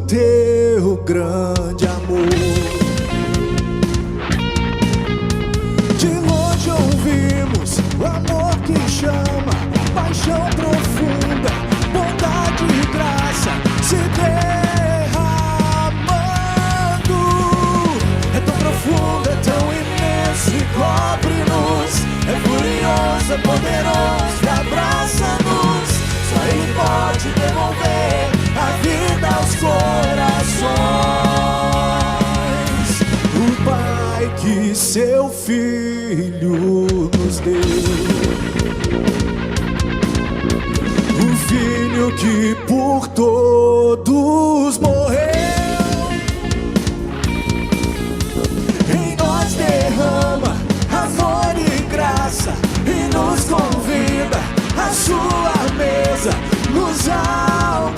teu grande amor. De longe ouvimos o amor que chama, paixão profunda, bondade e graça se derramando. É tão profundo, é tão imenso e cobre-nos, é furioso, é poderoso e abraça-nos. Só Ele pode devolver a vida aos corações. O Pai que seu Filho nos deu, o Filho que por todos morreu, em nós derrama amor e graça e nos convida à sua mesa, nos alcançando.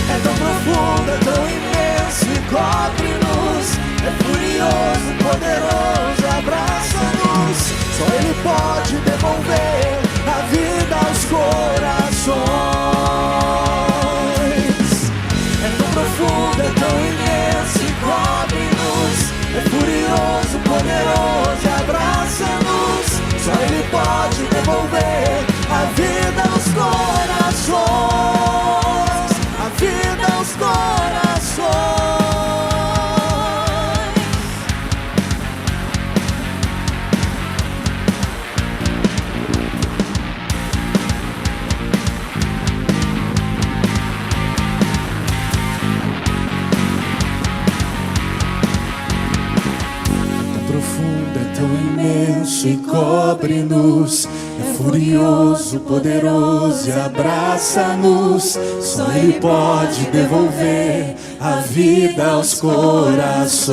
É tão profundo, é tão imenso e cobre-nos, é furioso, poderoso, abraça-nos. Só Ele pode devolver a vida aos corações. É tão profundo, é tão imenso e cobre-nos, é furioso, poderoso, abraça-nos. Só Ele pode devolver a vida aos corações, a vida aos corações. Profundo, é tão imenso e cobre-nos, é furioso, poderoso e abraça-nos. Só Ele pode devolver a vida aos corações.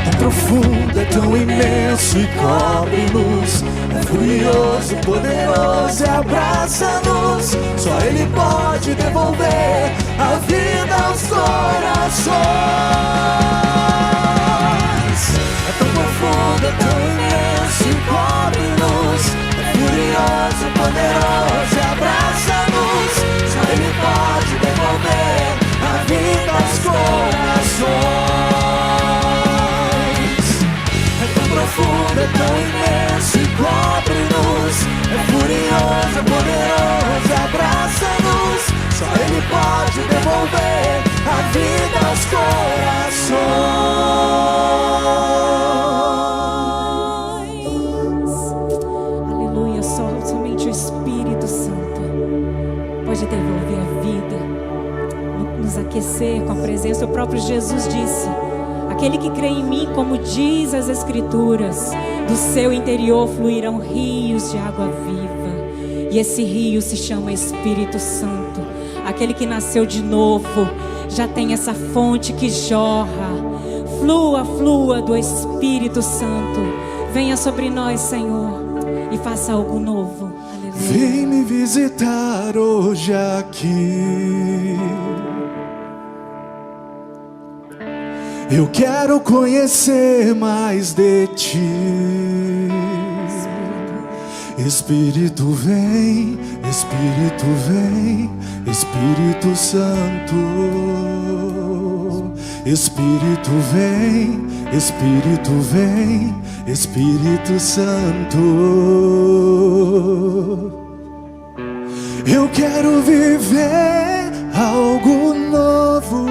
É profundo, é tão imenso e cobre-nos, é furioso, poderoso e abraça-nos. Só Ele pode devolver a vida aos corações. É tão profundo, é tão imenso e cobre-nos, é furioso, poderoso e abraça-nos. Só Ele pode devolver a vida aos corações. É tão profundo, é tão imenso e cobre-nos, é furioso, poderoso e abraça-nos. Só Ele pode devolver a vida aos corações. Aleluia, somente o Espírito Santo pode devolver a vida, nos aquecer com a presença. O próprio Jesus disse: aquele que crê em mim, como diz as Escrituras, do seu interior fluirão rios de água viva. E esse rio se chama Espírito Santo. Aquele que nasceu de novo já tem essa fonte que jorra. Flua, flua do Espírito Santo. Venha sobre nós, Senhor, e faça algo novo. Aleluia. Vem me visitar hoje aqui. Eu quero conhecer mais de ti. Espírito vem, Espírito vem, Espírito Santo. Espírito vem, Espírito vem, Espírito Santo. Eu quero viver algo novo.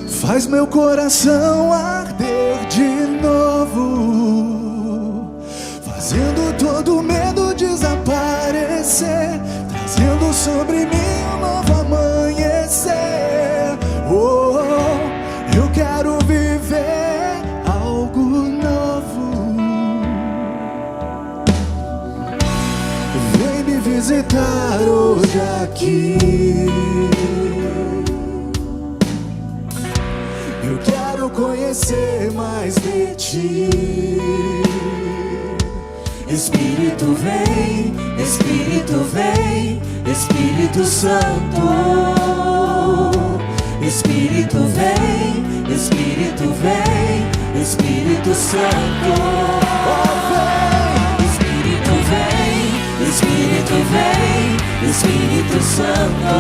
Faz meu coração arder de novo, fazendo todo medo desaparecer, trazendo sobre mim um novo amanhecer. Oh, eu quero viver algo novo. Vem me visitar hoje aqui. Eu quero conhecer mais de ti. Espírito vem, Espírito vem, Espírito Santo. Espírito vem, Espírito vem, Espírito Santo. Oh, vem, Espírito Santo,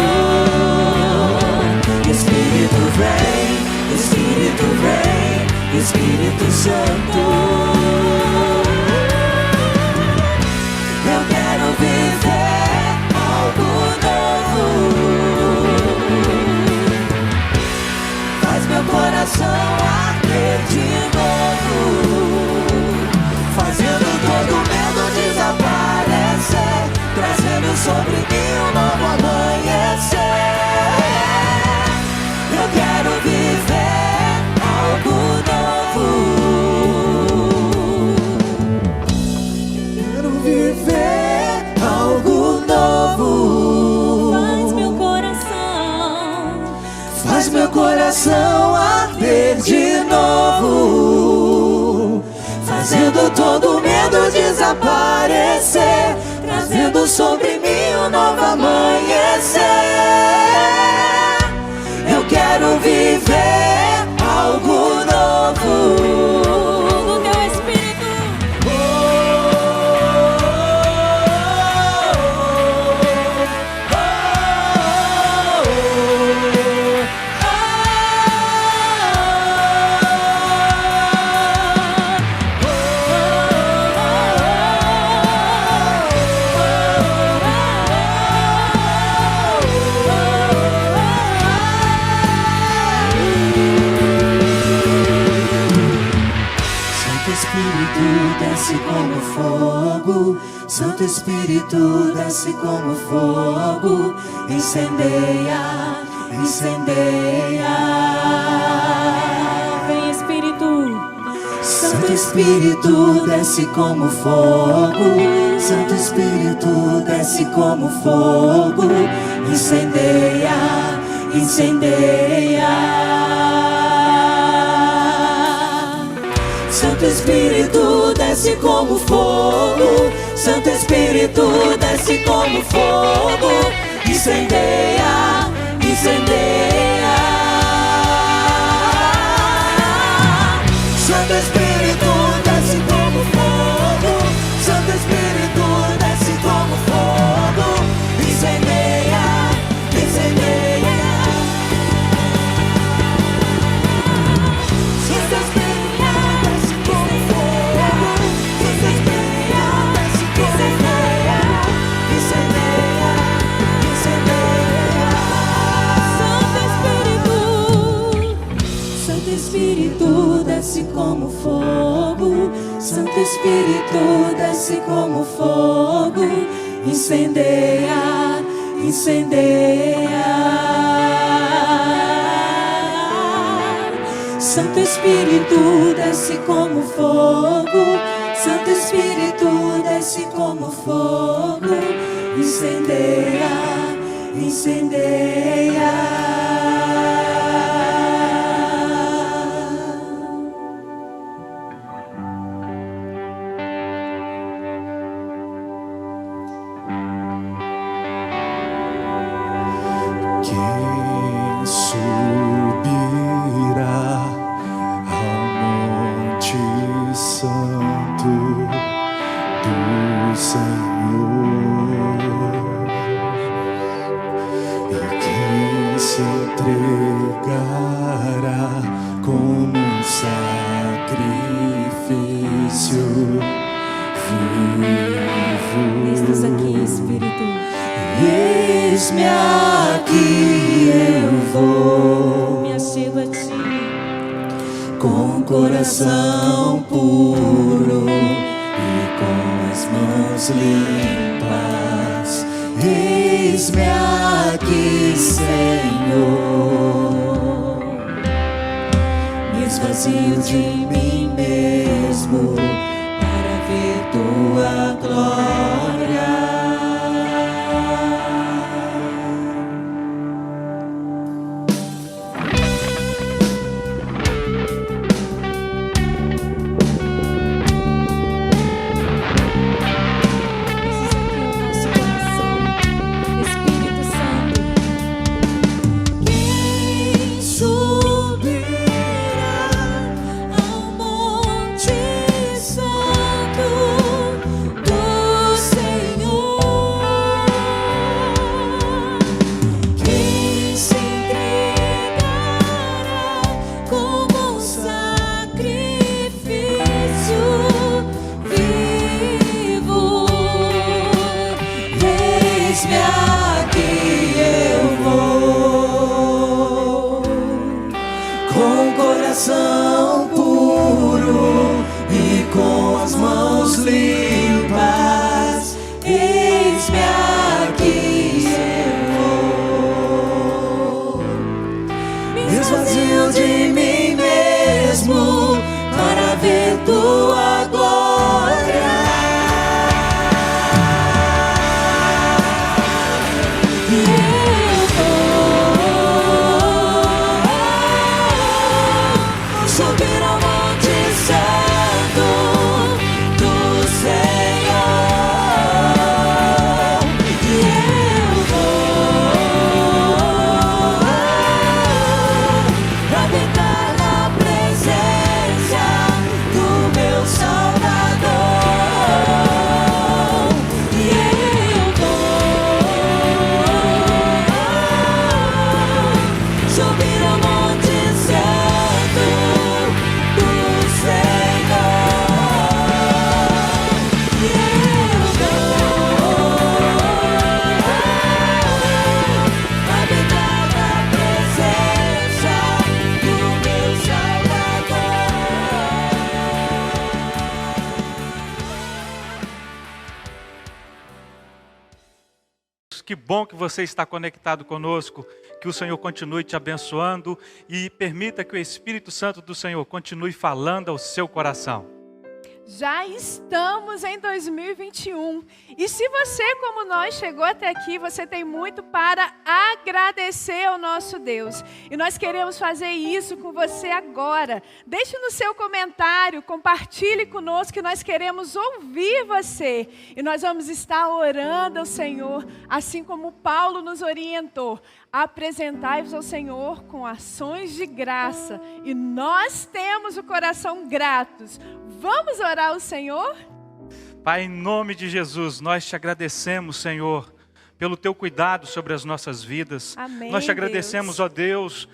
Espírito vem, Espírito vem, Espírito Santo. Eu quero viver algo novo. Faz meu coração arder de novo, fazendo todo medo desaparecer, trazendo sobre mim um novo amanhecer. Eu quero viver algo novo. Quero viver algo novo. Faz meu coração arder de novo, fazendo todo medo desaparecer, trazendo sobre mim um novo amanhecer. Eu quero viver algo novo. No teu Espírito. Santo Espírito desce como fogo, incendeia, incendeia. Vem Espírito. Santo Espírito desce como fogo, Santo Espírito desce como fogo, incendeia, incendeia. Santo Espírito desce como fogo, Santo Espírito desce como fogo, incendeia, incendeia. Santo Espírito desce como fogo, Santo Espírito desce como fogo, incendeia, incendeia. Santo Espírito desce como fogo, Santo Espírito desce como fogo, incendeia, incendeia. Santo Espírito desce como fogo, Santo Espírito desce como fogo, incendeia, incendeia. Santo Espírito desce como fogo, Santo Espírito desce como fogo, incendeia, incendeia. Quem subirá ao Monte Santo do Senhor? E quem se entregará como um sacrifício vivo? Eis-nos aqui, Espírito. Eis-me aqui, eu vou, Me achego a ti. com o coração puro e com as mãos limpas. Eis-me aqui, Senhor, me esvazio de mim mesmo para ver tua glória. Eis-me aqui eu vou, com o coração puro e com as mãos limpas. Eis-me aqui eu vou, me esvazio de mim mesmo para ver tua glória. Subir ao monte santo do Senhor, e eu vou habitar na presença do meu Salvador, e eu vou subir ao monte santo do Senhor, e eu vou habitar na presença do meu Salvador. Que bom que você está conectado conosco, que o Senhor continue te abençoando e permita que o Espírito Santo do Senhor continue falando ao seu coração. Já estamos em 2021 e se você, como nós, chegou até aqui, você tem muito para agradecer ao nosso Deus. E nós queremos fazer isso com você agora. Deixe no seu comentário, compartilhe conosco que nós queremos ouvir você. E nós vamos estar orando ao Senhor, assim como Paulo nos orientou. Apresentai-vos ao Senhor com ações de graça. E nós temos o coração gratos. Vamos orar ao Senhor? Pai, em nome de Jesus, nós te agradecemos, Senhor, pelo teu cuidado sobre as nossas vidas. Amém, Nós te agradecemos, ó Deus,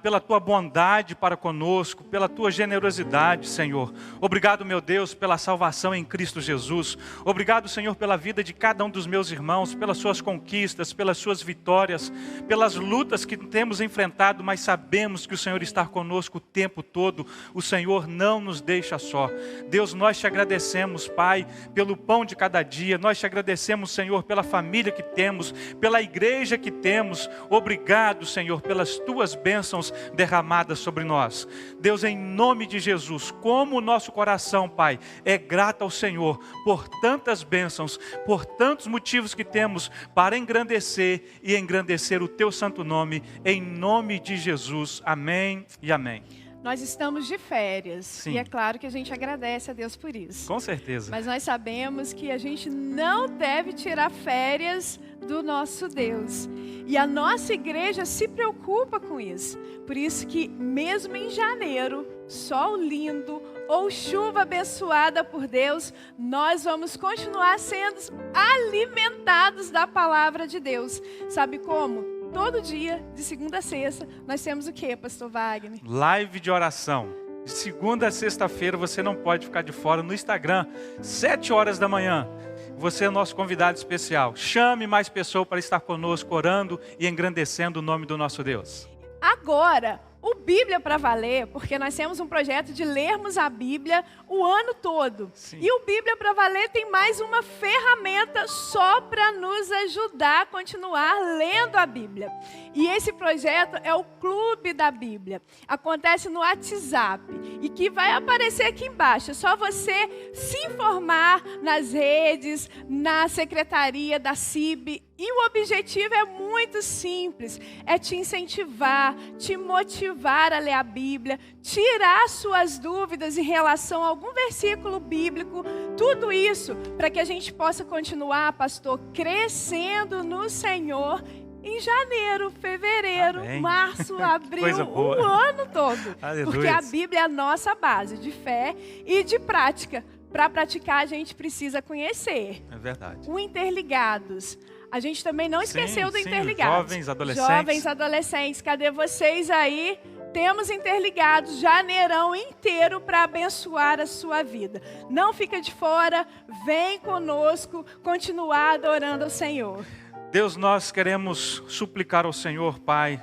pela tua bondade para conosco, pela tua generosidade, Senhor. Obrigado, meu Deus, pela salvação em Cristo Jesus. Obrigado, Senhor, pela vida de cada um dos meus irmãos, pelas suas conquistas, pelas suas vitórias, pelas lutas que temos enfrentado, mas sabemos que o Senhor está conosco o tempo todo. O Senhor não nos deixa só. Deus, nós te agradecemos, Pai, pelo pão de cada dia. Nós te agradecemos, Senhor, pela família que temos, pela igreja que temos. Obrigado, Senhor, pelas tuas bênçãos derramadas sobre nós. Deus, em nome de Jesus, como o nosso coração, Pai, é grato ao Senhor por tantas bênçãos, por tantos motivos que temos para engrandecer o teu santo nome, em nome de Jesus. Amém e amém. Nós estamos de férias. Sim. E é claro que a gente agradece a Deus por isso. Com certeza. Mas nós sabemos que a gente não deve tirar férias do nosso Deus. E a nossa igreja se preocupa com isso. Por isso que mesmo em janeiro, sol lindo ou chuva abençoada por Deus, nós vamos continuar sendo alimentados da palavra de Deus. Sabe como? Todo dia, de segunda a sexta, nós temos o quê, pastor Wagner? Live de oração. De segunda a sexta-feira, você não pode ficar de fora no Instagram, 7 horas da manhã. Você é nosso convidado especial. Chame mais pessoas para estar conosco, orando e engrandecendo o nome do nosso Deus. Agora, o Bíblia para Valer, porque nós temos um projeto de lermos a Bíblia o ano todo. Sim. E o Bíblia para Valer tem mais uma ferramenta só para nos ajudar a continuar lendo a Bíblia. E esse projeto é o Clube da Bíblia. Acontece no WhatsApp e que vai aparecer aqui embaixo. É só você se informar nas redes, na secretaria da CIB. E o objetivo é muito simples, é te incentivar, te motivar a ler a Bíblia, tirar suas dúvidas em relação a algum versículo bíblico, tudo isso para que a gente possa continuar, pastor, crescendo no Senhor em janeiro, fevereiro, Amém. Março, abril, Coisa boa. o ano todo. Aleluia. Porque a Bíblia é a nossa base de fé e de prática. Para praticar a gente precisa conhecer. É verdade. O Interligados. A gente também não esqueceu do sim, Interligados. jovens, adolescentes. Jovens, adolescentes, cadê vocês aí? Temos Interligados janeirão inteiro para abençoar a sua vida. Não fica de fora, vem conosco, continuar adorando ao Senhor. Deus, nós queremos suplicar ao Senhor, Pai,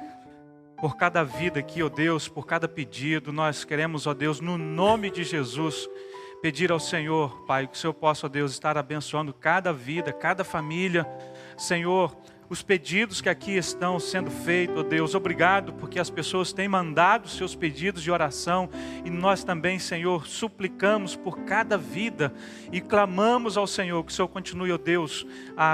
por cada vida aqui, ó Deus, por cada pedido. Nós queremos, ó Deus, no nome de Jesus, pedir ao Senhor, Pai, que o Senhor possa, ó Deus, estar abençoando cada vida, cada família. Senhor, os pedidos que aqui estão sendo feitos, ó Deus, obrigado porque as pessoas têm mandado seus pedidos de oração, e nós também, Senhor, suplicamos por cada vida e clamamos ao Senhor que o Senhor continue, ó Deus,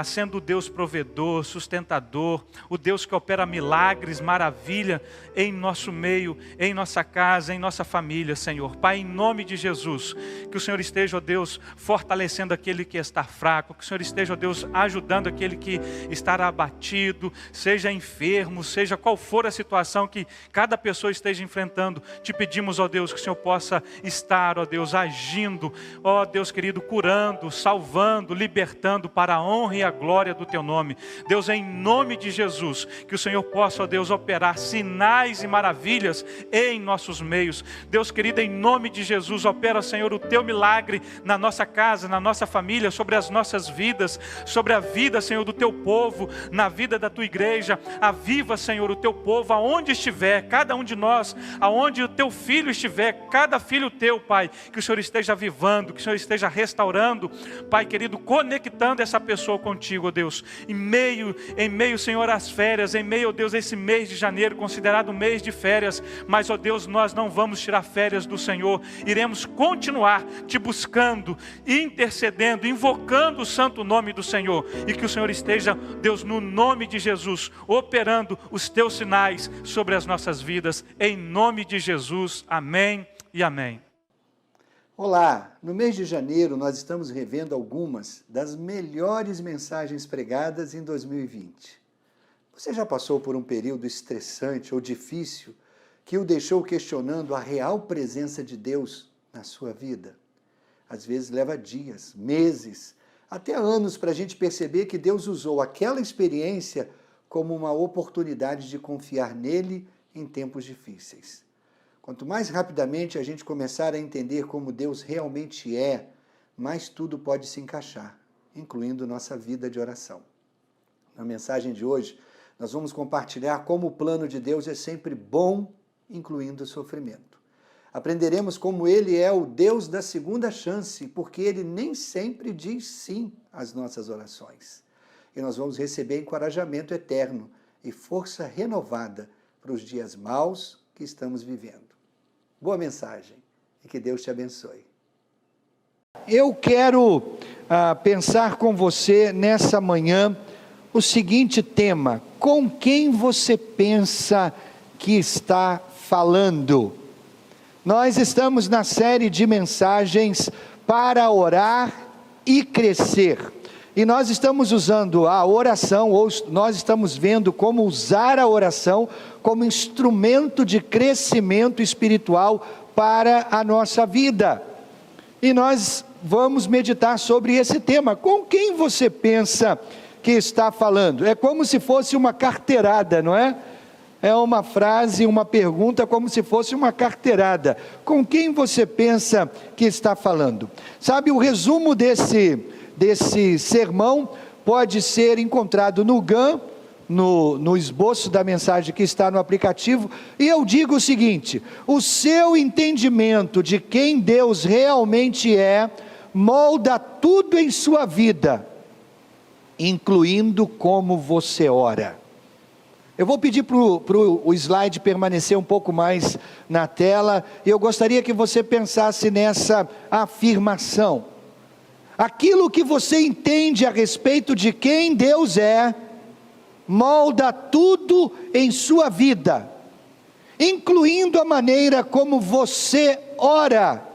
sendo o Deus provedor, sustentador, o Deus que opera milagres, maravilha em nosso meio, em nossa casa, em nossa família, Senhor. Pai, em nome de Jesus, que o Senhor esteja, ó Deus, fortalecendo aquele que está fraco, que o Senhor esteja, ó Deus, ajudando aquele que está abatido, seja enfermo, seja qual for a situação que cada pessoa esteja enfrentando. Te pedimos, ó Deus, que o Senhor possa estar, ó Deus, agindo, ó Deus querido, curando, salvando, libertando para a honra e a glória do Teu nome. Deus, em nome de Jesus, que o Senhor possa, ó Deus, operar sinais e maravilhas em nossos meios. Deus querido, em nome de Jesus, opera, Senhor, o Teu milagre na nossa casa, na nossa família, sobre as nossas vidas, sobre a vida, Senhor, do Teu povo, na vida da Tua igreja. Aviva, Senhor, o Teu povo aonde estiver, cada um de nós, aonde o Teu filho estiver, cada filho Teu, Pai, que o Senhor esteja avivando, que o Senhor esteja restaurando, Pai querido, conectando essa pessoa contigo, ó Deus, em meio, Senhor, às férias, em meio, ó Deus, esse mês de janeiro, considerado um mês de férias, mas, ó Deus, nós não vamos tirar férias do Senhor, iremos continuar Te buscando, intercedendo, invocando o santo nome do Senhor, e que o Senhor esteja, Deus, no nome de Jesus, operando os Teus sinais sobre as nossas vidas, em nome de Jesus, amém e amém. Olá, no mês de janeiro nós estamos revendo algumas das melhores mensagens pregadas em 2020. Você já passou por um período estressante ou difícil que o deixou questionando a real presença de Deus na sua vida? Às vezes leva dias, meses, até anos para a gente perceber que Deus usou aquela experiência como uma oportunidade de confiar nele em tempos difíceis. Quanto mais rapidamente a gente começar a entender como Deus realmente é, mais tudo pode se encaixar, incluindo nossa vida de oração. Na mensagem de hoje, nós vamos compartilhar como o plano de Deus é sempre bom, incluindo o sofrimento. Aprenderemos como Ele é o Deus da segunda chance, porque Ele nem sempre diz sim às nossas orações. E nós vamos receber encorajamento eterno e força renovada para os dias maus que estamos vivendo. Boa mensagem e que Deus te abençoe. Eu quero pensar com você nessa manhã o seguinte tema: com quem você pensa que está falando? Nós estamos na série de mensagens para orar e crescer. E nós estamos usando a oração, ou nós estamos vendo como usar a oração como instrumento de crescimento espiritual para a nossa vida. E nós vamos meditar sobre esse tema. Com quem você pensa que está falando? É como se fosse uma carteirada, não é? É uma frase, uma pergunta como se fosse uma carteirada. Com quem você pensa que está falando? Sabe, o resumo desse sermão pode ser encontrado no GAM, no esboço da mensagem que está no aplicativo, e eu digo o seguinte: o seu entendimento de quem Deus realmente é, molda tudo em sua vida, incluindo como você ora. Eu vou pedir para o slide permanecer um pouco mais na tela, e eu gostaria que você pensasse nessa afirmação. Aquilo que você entende a respeito de quem Deus é, molda tudo em sua vida, incluindo a maneira como você ora.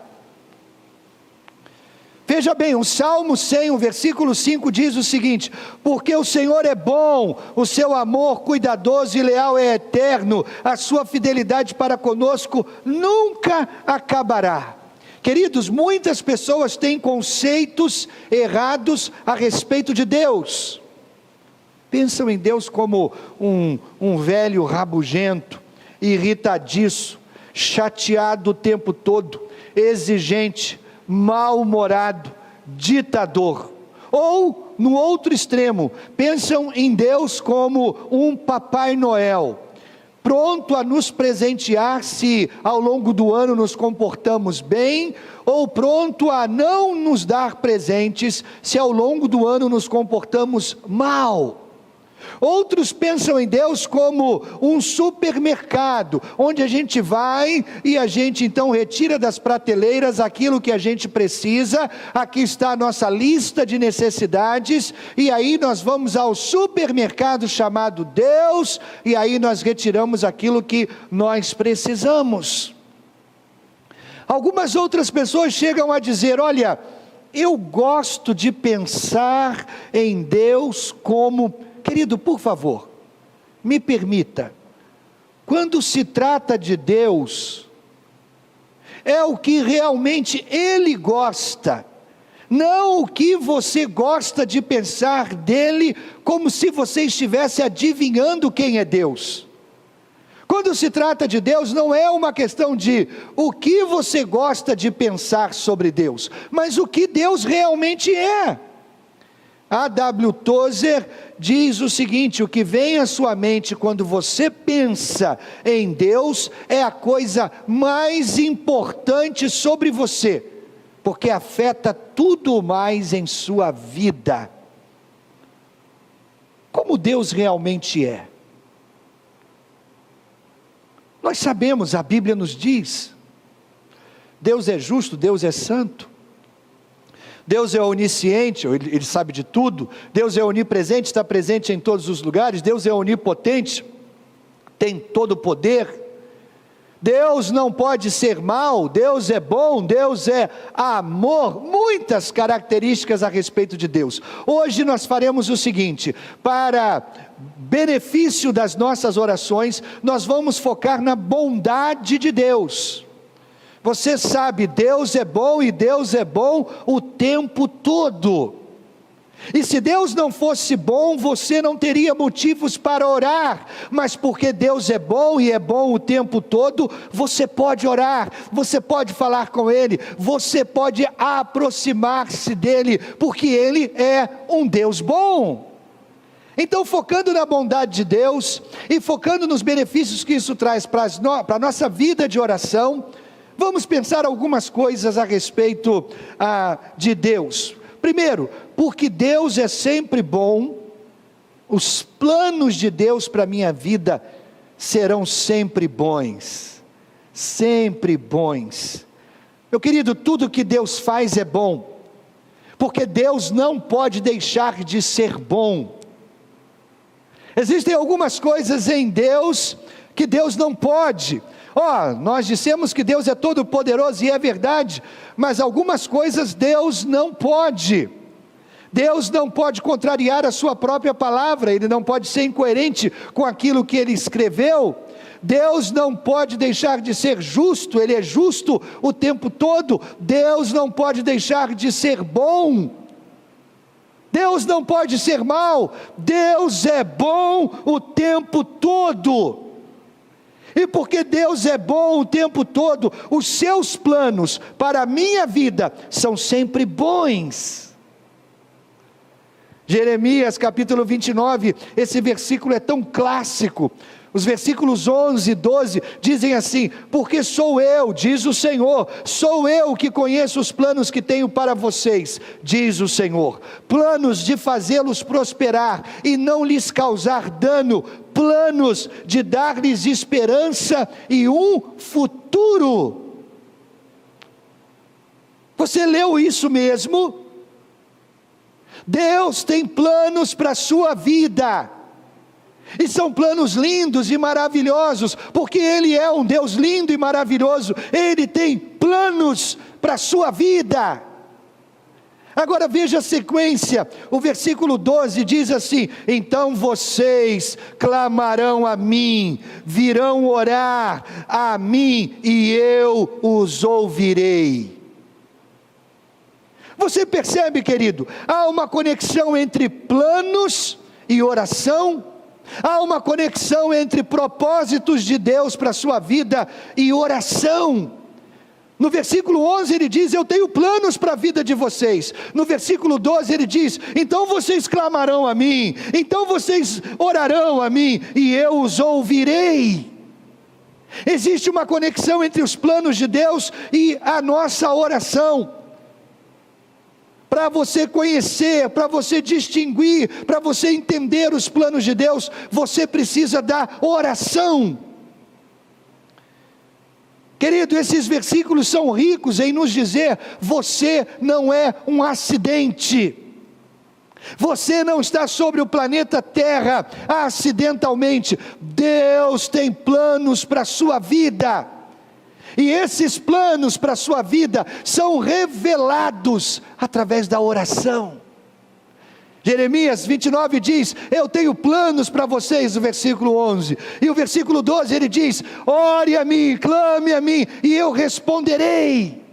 Veja bem, o Salmo 100, o versículo 5 diz o seguinte: porque o Senhor é bom, o seu amor cuidadoso e leal é eterno, a sua fidelidade para conosco nunca acabará. Queridos, muitas pessoas têm conceitos errados a respeito de Deus. Pensam em Deus como um velho rabugento, irritadiço, chateado o tempo todo, exigente, mal-humorado, ditador, ou no outro extremo, pensam em Deus como um Papai Noel, pronto a nos presentear se ao longo do ano nos comportamos bem, ou pronto a não nos dar presentes se ao longo do ano nos comportamos mal. Outros pensam em Deus como um supermercado, onde a gente vai e a gente então retira das prateleiras aquilo que a gente precisa. Aqui está a nossa lista de necessidades, e aí nós vamos ao supermercado chamado Deus, e aí nós retiramos aquilo que nós precisamos. Algumas outras pessoas chegam a dizer: olha, eu gosto de pensar em Deus como... Querido, por favor, me permita, quando se trata de Deus, é o que realmente Ele gosta, não o que você gosta de pensar dele, como se você estivesse adivinhando quem é Deus. Quando se trata de Deus, não é uma questão de o que você gosta de pensar sobre Deus, mas o que Deus realmente é. A.W. Tozer diz o seguinte: o que vem à sua mente quando você pensa em Deus é a coisa mais importante sobre você, porque afeta tudo mais em sua vida. Como Deus realmente é? Nós sabemos, a Bíblia nos diz, Deus é justo, Deus é santo, Deus é onisciente, Ele sabe de tudo. Deus é onipresente, está presente em todos os lugares. Deus é onipotente, tem todo o poder. Deus não pode ser mau, Deus é bom, Deus é amor. Muitas características a respeito de Deus. Hoje nós faremos o seguinte: para benefício das nossas orações, nós vamos focar na bondade de Deus. Você sabe, Deus é bom, e Deus é bom o tempo todo. E se Deus não fosse bom, você não teria motivos para orar. Mas porque Deus é bom e é bom o tempo todo, você pode orar, você pode falar com Ele, você pode aproximar-se dEle, porque Ele é um Deus bom. Então, focando na bondade de Deus, e focando nos benefícios que isso traz para a nossa vida de oração, vamos pensar algumas coisas a respeito de Deus. Primeiro, porque Deus é sempre bom, os planos de Deus para a minha vida serão sempre bons. Sempre bons. Meu querido, tudo que Deus faz é bom, porque Deus não pode deixar de ser bom. Existem algumas coisas em Deus que Deus não pode. Nós dissemos que Deus é todo poderoso, e é verdade, mas algumas coisas Deus não pode. Deus não pode contrariar a sua própria palavra, Ele não pode ser incoerente com aquilo que Ele escreveu. Deus não pode deixar de ser justo, Ele é justo o tempo todo. Deus não pode deixar de ser bom, Deus não pode ser mau, Deus é bom o tempo todo. E porque Deus é bom o tempo todo, os seus planos para a minha vida são sempre bons. Jeremias capítulo 29, esse versículo é tão clássico. Os versículos 11 e 12 dizem assim: porque sou eu, diz o Senhor, sou eu que conheço os planos que tenho para vocês, diz o Senhor, planos de fazê-los prosperar e não lhes causar dano, planos de dar-lhes esperança e um futuro. Você leu isso mesmo? Deus tem planos para a sua vida, e são planos lindos e maravilhosos, porque Ele é um Deus lindo e maravilhoso. Ele tem planos para a sua vida. Agora veja a sequência, o versículo 12 diz assim: então vocês clamarão a mim, virão orar a mim, e eu os ouvirei. Você percebe, querido, há uma conexão entre planos e oração. Há uma conexão entre propósitos de Deus para a sua vida e oração. No versículo 11 ele diz: eu tenho planos para a vida de vocês. No versículo 12 ele diz: então vocês clamarão a mim, então vocês orarão a mim, e eu os ouvirei. Existe uma conexão entre os planos de Deus e a nossa oração. Para você conhecer, para você distinguir, para você entender os planos de Deus, você precisa da oração. Querido, esses versículos são ricos em nos dizer: você não é um acidente, você não está sobre o planeta Terra acidentalmente. Deus tem planos para a sua vida, e esses planos para a sua vida são revelados através da oração. Jeremias 29 diz: eu tenho planos para vocês, o versículo 11, e o versículo 12 ele diz: ore a mim, clame a mim, e eu responderei.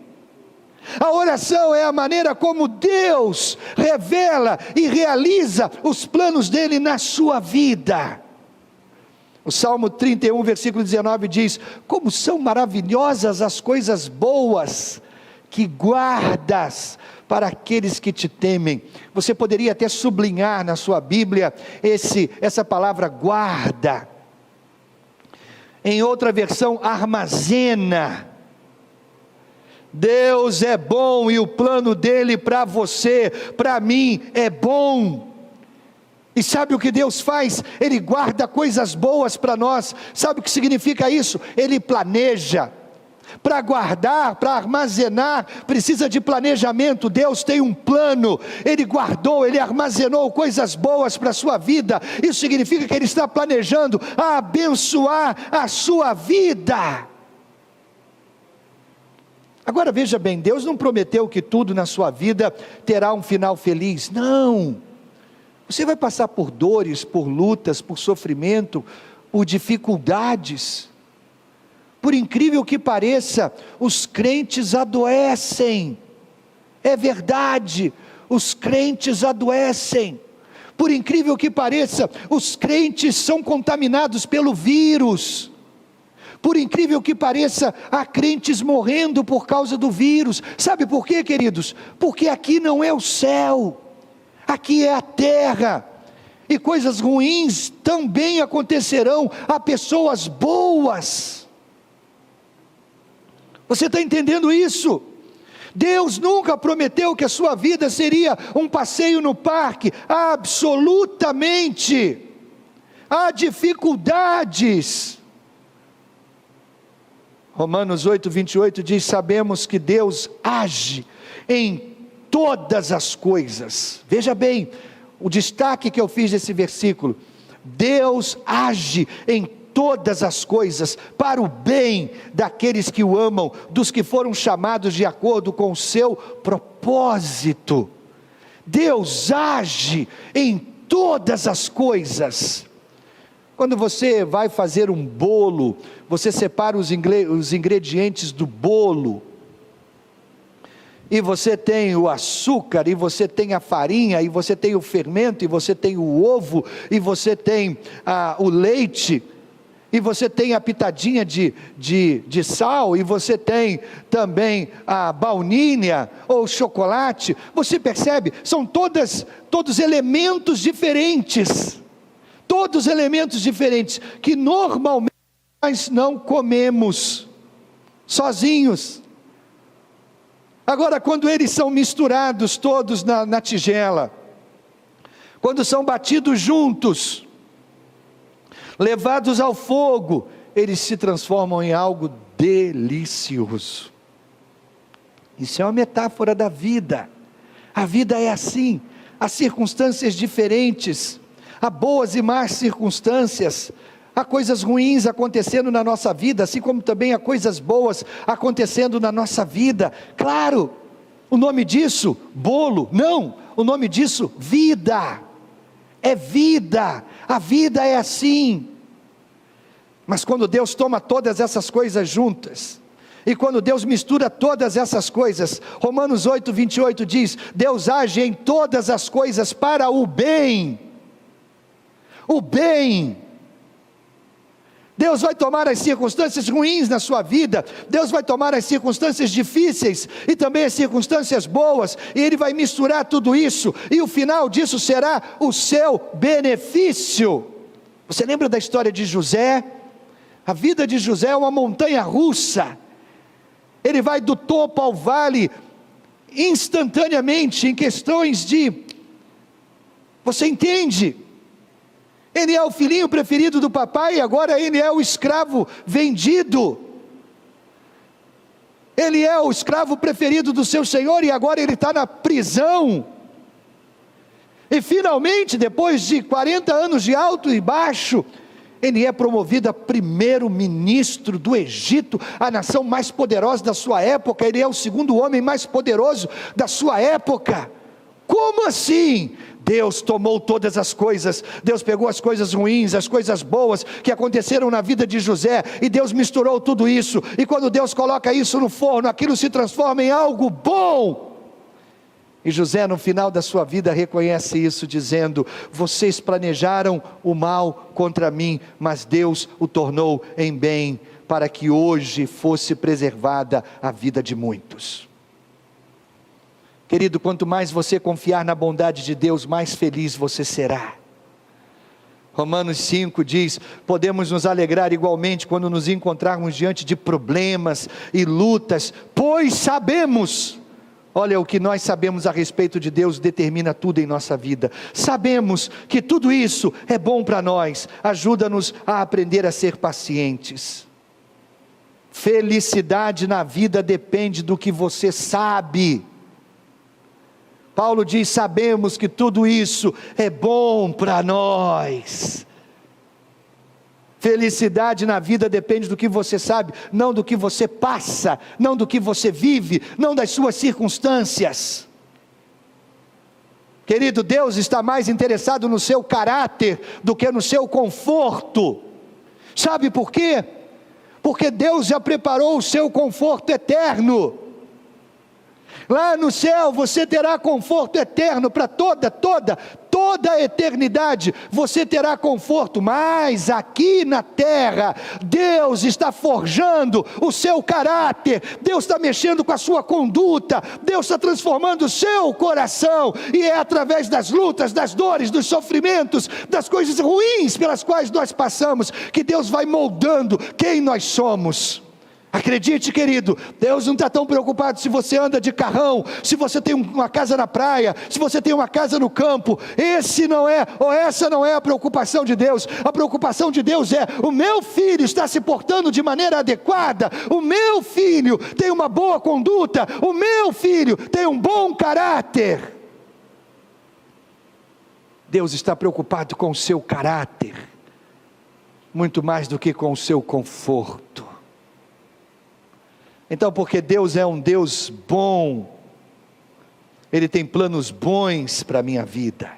A oração é a maneira como Deus revela e realiza os planos dele na sua vida. O Salmo 31, versículo 19 diz: como são maravilhosas as coisas boas que guardas para aqueles que te temem. Você poderia até sublinhar na sua Bíblia essa palavra guarda. Em outra versão, armazena. Deus é bom e o plano dele para você, para mim, é bom. E sabe o que Deus faz? Ele guarda coisas boas para nós. Sabe o que significa isso? Ele planeja. Para guardar, para armazenar, precisa de planejamento. Deus tem um plano, Ele guardou, Ele armazenou coisas boas para a sua vida. Isso significa que Ele está planejando abençoar a sua vida. Agora veja bem, Deus não prometeu que tudo na sua vida terá um final feliz. Não, você vai passar por dores, por lutas, por sofrimento, por dificuldades. Por incrível que pareça, os crentes adoecem. É verdade, os crentes adoecem. Por incrível que pareça, os crentes são contaminados pelo vírus. Por incrível que pareça, há crentes morrendo por causa do vírus. Sabe por quê, queridos? Porque aqui não é o céu, aqui é a terra. E coisas ruins também acontecerão a pessoas boas. Você está entendendo isso? Deus nunca prometeu que a sua vida seria um passeio no parque. Absolutamente. Há dificuldades. Romanos 8, 28 diz: sabemos que Deus age em todas as coisas. Veja bem, o destaque que eu fiz desse versículo: Deus age em todas as coisas para o bem daqueles que o amam, dos que foram chamados de acordo com o seu propósito. Deus age em todas as coisas. Quando você vai fazer um bolo, você separa os ingredientes do bolo, e você tem o açúcar, e você tem a farinha, e você tem o fermento, e você tem o ovo, e você tem o leite, e você tem a pitadinha de sal, e você tem também a baunilha ou chocolate. Você percebe? São todos elementos diferentes. Todos elementos diferentes que normalmente nós não comemos sozinhos. Agora, quando eles são misturados todos na tigela, quando são batidos juntos, levados ao fogo, eles se transformam em algo delicioso. Isso é uma metáfora da vida. A vida é assim, há circunstâncias diferentes, há boas e más circunstâncias, há coisas ruins acontecendo na nossa vida, assim como também há coisas boas acontecendo na nossa vida. Claro, o nome disso, bolo? Não, o nome disso, vida. É vida, a vida é assim. Mas quando Deus toma todas essas coisas juntas, e quando Deus mistura todas essas coisas, Romanos 8, 28 diz: Deus age em todas as coisas para o bem. O bem. Deus vai tomar as circunstâncias ruins na sua vida, Deus vai tomar as circunstâncias difíceis e também as circunstâncias boas, e Ele vai misturar tudo isso, e o final disso será o seu benefício. Você lembra da história de José? A vida de José é uma montanha russa. Ele vai do topo ao vale instantaneamente, em questões de... Você entende? Ele é o filhinho preferido do papai, e agora ele é o escravo vendido. Ele é o escravo preferido do seu senhor, e agora ele está na prisão. E finalmente, depois de 40 anos de alto e baixo, ele é promovido a primeiro-ministro do Egito, a nação mais poderosa da sua época. Ele é o segundo homem mais poderoso da sua época. Como assim? Deus tomou todas as coisas, Deus pegou as coisas ruins, as coisas boas que aconteceram na vida de José, e Deus misturou tudo isso, e quando Deus coloca isso no forno, aquilo se transforma em algo bom. E José, no final da sua vida, reconhece isso, dizendo: vocês planejaram o mal contra mim, mas Deus o tornou em bem, para que hoje fosse preservada a vida de muitos. Querido, quanto mais você confiar na bondade de Deus, mais feliz você será. Romanos 5 diz: podemos nos alegrar igualmente quando nos encontrarmos diante de problemas e lutas, pois sabemos... Olha, o que nós sabemos a respeito de Deus determina tudo em nossa vida. Sabemos que tudo isso é bom para nós, ajuda-nos a aprender a ser pacientes. Felicidade na vida depende do que você sabe. Paulo diz: sabemos que tudo isso é bom para nós. Felicidade na vida depende do que você sabe, não do que você passa, não do que você vive, não das suas circunstâncias. Querido, Deus está mais interessado no seu caráter do que no seu conforto. Sabe por quê? Porque Deus já preparou o seu conforto eterno. Lá no céu você terá conforto eterno para toda a eternidade. Você terá conforto, mas aqui na terra Deus está forjando o seu caráter, Deus está mexendo com a sua conduta, Deus está transformando o seu coração, e é através das lutas, das dores, dos sofrimentos, das coisas ruins pelas quais nós passamos, que Deus vai moldando quem nós somos. Acredite, querido, Deus não está tão preocupado se você anda de carrão, se você tem uma casa na praia, se você tem uma casa no campo. Essa não é a preocupação de Deus. A preocupação de Deus é: o meu filho está se portando de maneira adequada, o meu filho tem uma boa conduta, o meu filho tem um bom caráter. Deus está preocupado com o seu caráter, muito mais do que com o seu conforto. Então, porque Deus é um Deus bom, Ele tem planos bons para a minha vida.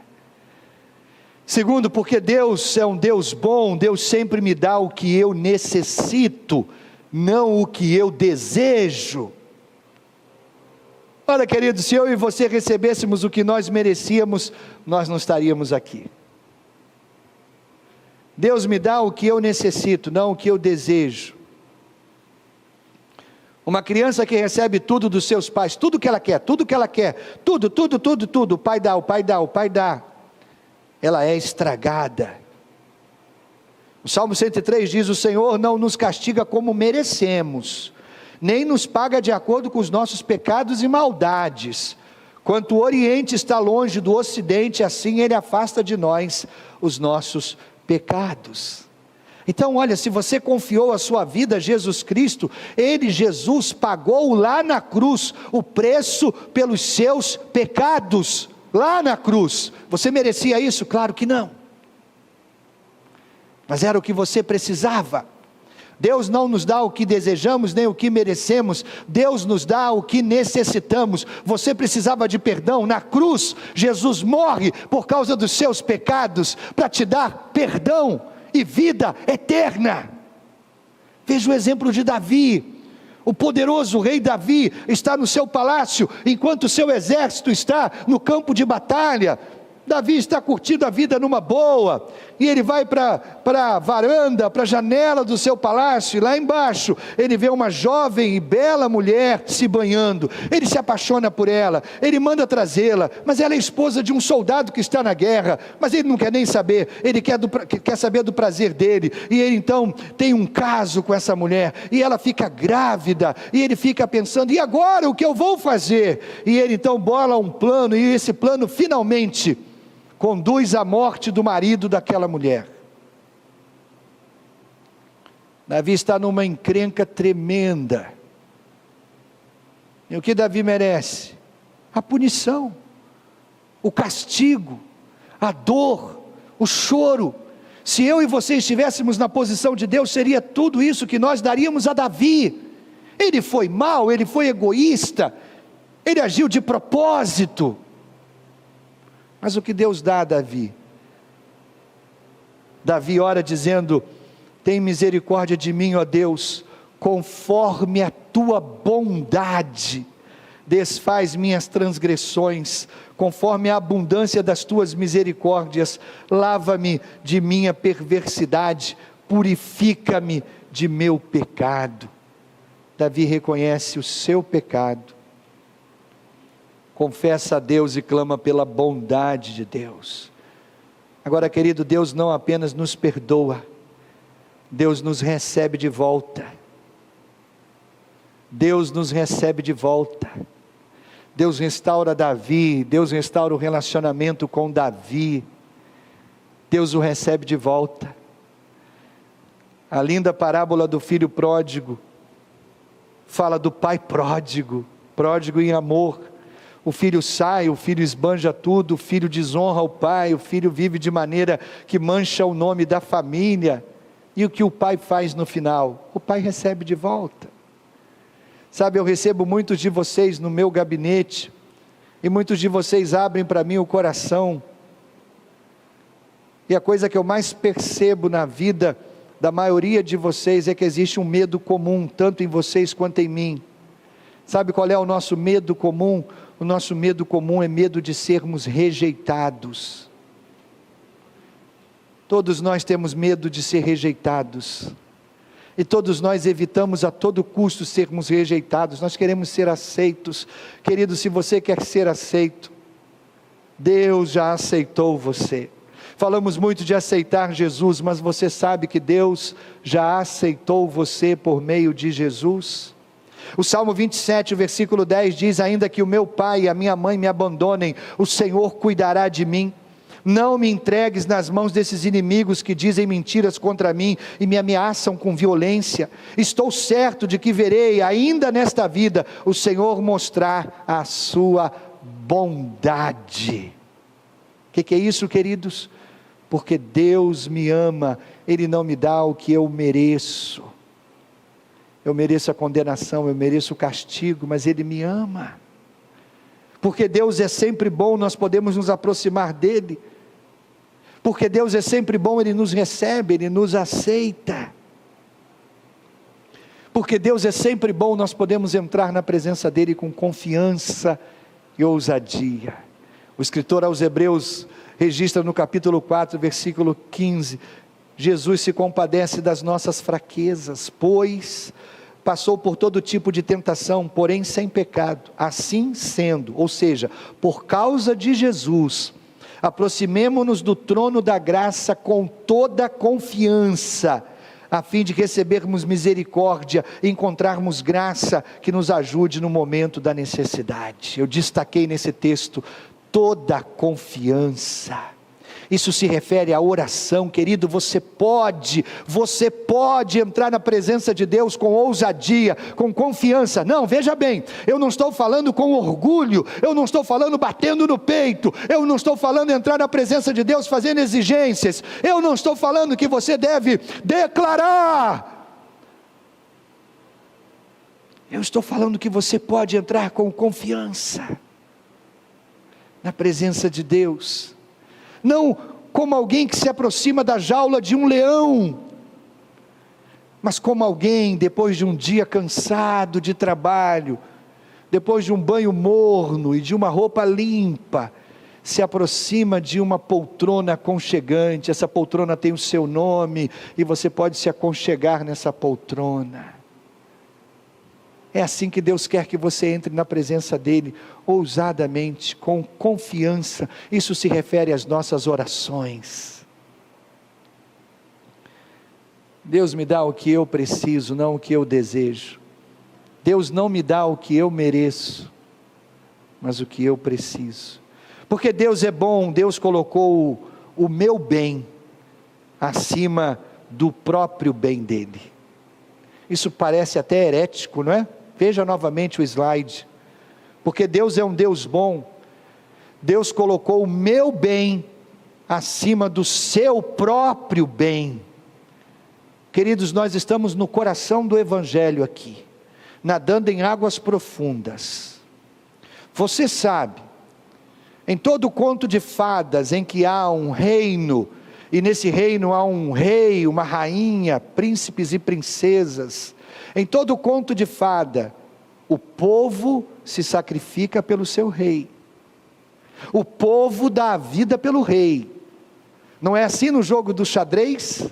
Segundo, porque Deus é um Deus bom, Deus sempre me dá o que eu necessito, não o que eu desejo. Olha, querido, se eu e você recebêssemos o que nós merecíamos, nós não estaríamos aqui. Deus me dá o que eu necessito, não o que eu desejo. Uma criança que recebe tudo dos seus pais, tudo que ela quer, tudo, o pai dá, ela é estragada. O Salmo 103 diz: o Senhor não nos castiga como merecemos, nem nos paga de acordo com os nossos pecados e maldades. Quanto o Oriente está longe do Ocidente, assim Ele afasta de nós os nossos pecados. Então olha, se você confiou a sua vida a Jesus Cristo, Jesus pagou lá na cruz o preço pelos seus pecados, lá na cruz. Você merecia isso? Claro que não, mas era o que você precisava. Deus não nos dá o que desejamos, nem o que merecemos, Deus nos dá o que necessitamos. Você precisava de perdão, na cruz Jesus morre por causa dos seus pecados, para te dar perdão e vida eterna. Veja o exemplo de Davi. O poderoso rei Davi está no seu palácio, enquanto o seu exército está no campo de batalha. Davi está curtindo a vida numa boa, e ele vai para a varanda, para a janela do seu palácio, e lá embaixo ele vê uma jovem e bela mulher se banhando. Ele se apaixona por ela, ele manda trazê-la, mas ela é esposa de um soldado que está na guerra, mas ele não quer nem saber, ele quer saber do prazer dele, e ele então tem um caso com essa mulher, e ela fica grávida, e ele fica pensando, e agora o que eu vou fazer? E ele então bola um plano, e esse plano finalmente conduz à morte do marido daquela mulher. Davi está numa encrenca tremenda, e o que Davi merece? A punição, o castigo, a dor, o choro. Se eu e você estivéssemos na posição de Deus, seria tudo isso que nós daríamos a Davi. Ele foi mau, ele foi egoísta, ele agiu de propósito. Mas o que Deus dá a Davi? Davi ora dizendo: tem misericórdia de mim, ó Deus, conforme a tua bondade, desfaz minhas transgressões, conforme a abundância das tuas misericórdias, lava-me de minha perversidade, purifica-me de meu pecado. Davi reconhece o seu pecado, confessa a Deus e clama pela bondade de Deus. Agora, querido, Deus não apenas nos perdoa, Deus nos recebe de volta. Deus nos recebe de volta. Deus restaura Davi, Deus restaura o relacionamento com Davi, Deus o recebe de volta. A linda parábola do filho pródigo fala do pai pródigo, pródigo em amor. O filho sai, o filho esbanja tudo, o filho desonra o pai, o filho vive de maneira que mancha o nome da família. E o que o pai faz no final? O pai recebe de volta. Sabe, eu recebo muitos de vocês no meu gabinete, e muitos de vocês abrem para mim o coração, e a coisa que eu mais percebo na vida da maioria de vocês é que existe um medo comum, tanto em vocês quanto em mim. Sabe qual é o nosso medo comum? O nosso medo comum é medo de sermos rejeitados. Todos nós temos medo de ser rejeitados, e todos nós evitamos a todo custo sermos rejeitados. Nós queremos ser aceitos. Querido, se você quer ser aceito, Deus já aceitou você. Falamos muito de aceitar Jesus, mas você sabe que Deus já aceitou você por meio de Jesus? O Salmo 27, o versículo 10 diz: ainda que o meu pai e a minha mãe me abandonem, o Senhor cuidará de mim. Não me entregues nas mãos desses inimigos que dizem mentiras contra mim e me ameaçam com violência. Estou certo de que verei ainda nesta vida o Senhor mostrar a sua bondade. O que é isso, queridos? Porque Deus me ama, Ele não me dá o que eu mereço. Eu mereço a condenação, eu mereço o castigo, mas Ele me ama. Porque Deus é sempre bom, nós podemos nos aproximar dEle. Porque Deus é sempre bom, Ele nos recebe, Ele nos aceita. Porque Deus é sempre bom, nós podemos entrar na presença dEle com confiança e ousadia. O escritor aos Hebreus registra no capítulo 4, versículo 15, Jesus se compadece das nossas fraquezas, pois passou por todo tipo de tentação, porém sem pecado. Assim sendo, ou seja, por causa de Jesus, aproximemo-nos do trono da graça com toda confiança, a fim de recebermos misericórdia, encontrarmos graça que nos ajude no momento da necessidade. Eu destaquei nesse texto, toda confiança. Isso se refere à oração, querido. Você pode entrar na presença de Deus com ousadia, com confiança. Não, veja bem, eu não estou falando com orgulho, eu não estou falando batendo no peito, eu não estou falando entrar na presença de Deus fazendo exigências, eu não estou falando que você deve declarar. Eu estou falando que você pode entrar com confiança na presença de Deus, não como alguém que se aproxima da jaula de um leão, mas como alguém, depois de um dia cansado de trabalho, depois de um banho morno e de uma roupa limpa, se aproxima de uma poltrona aconchegante. Essa poltrona tem o seu nome e você pode se aconchegar nessa poltrona. É assim que Deus quer que você entre na presença dEle, ousadamente, com confiança. Isso se refere às nossas orações. Deus me dá o que eu preciso, não o que eu desejo. Deus não me dá o que eu mereço, mas o que eu preciso. Porque Deus é bom, Deus colocou o meu bem acima do próprio bem dEle. Isso parece até herético, não é? Veja novamente o slide. Porque Deus é um Deus bom. Deus colocou o meu bem acima do seu próprio bem. Queridos, nós estamos no coração do Evangelho aqui, nadando em águas profundas. Você sabe, em todo conto de fadas em que há um reino, e nesse reino há um rei, uma rainha, príncipes e princesas, em todo conto de fada, o povo se sacrifica pelo seu rei, o povo dá a vida pelo rei. Não é assim no jogo do xadrez?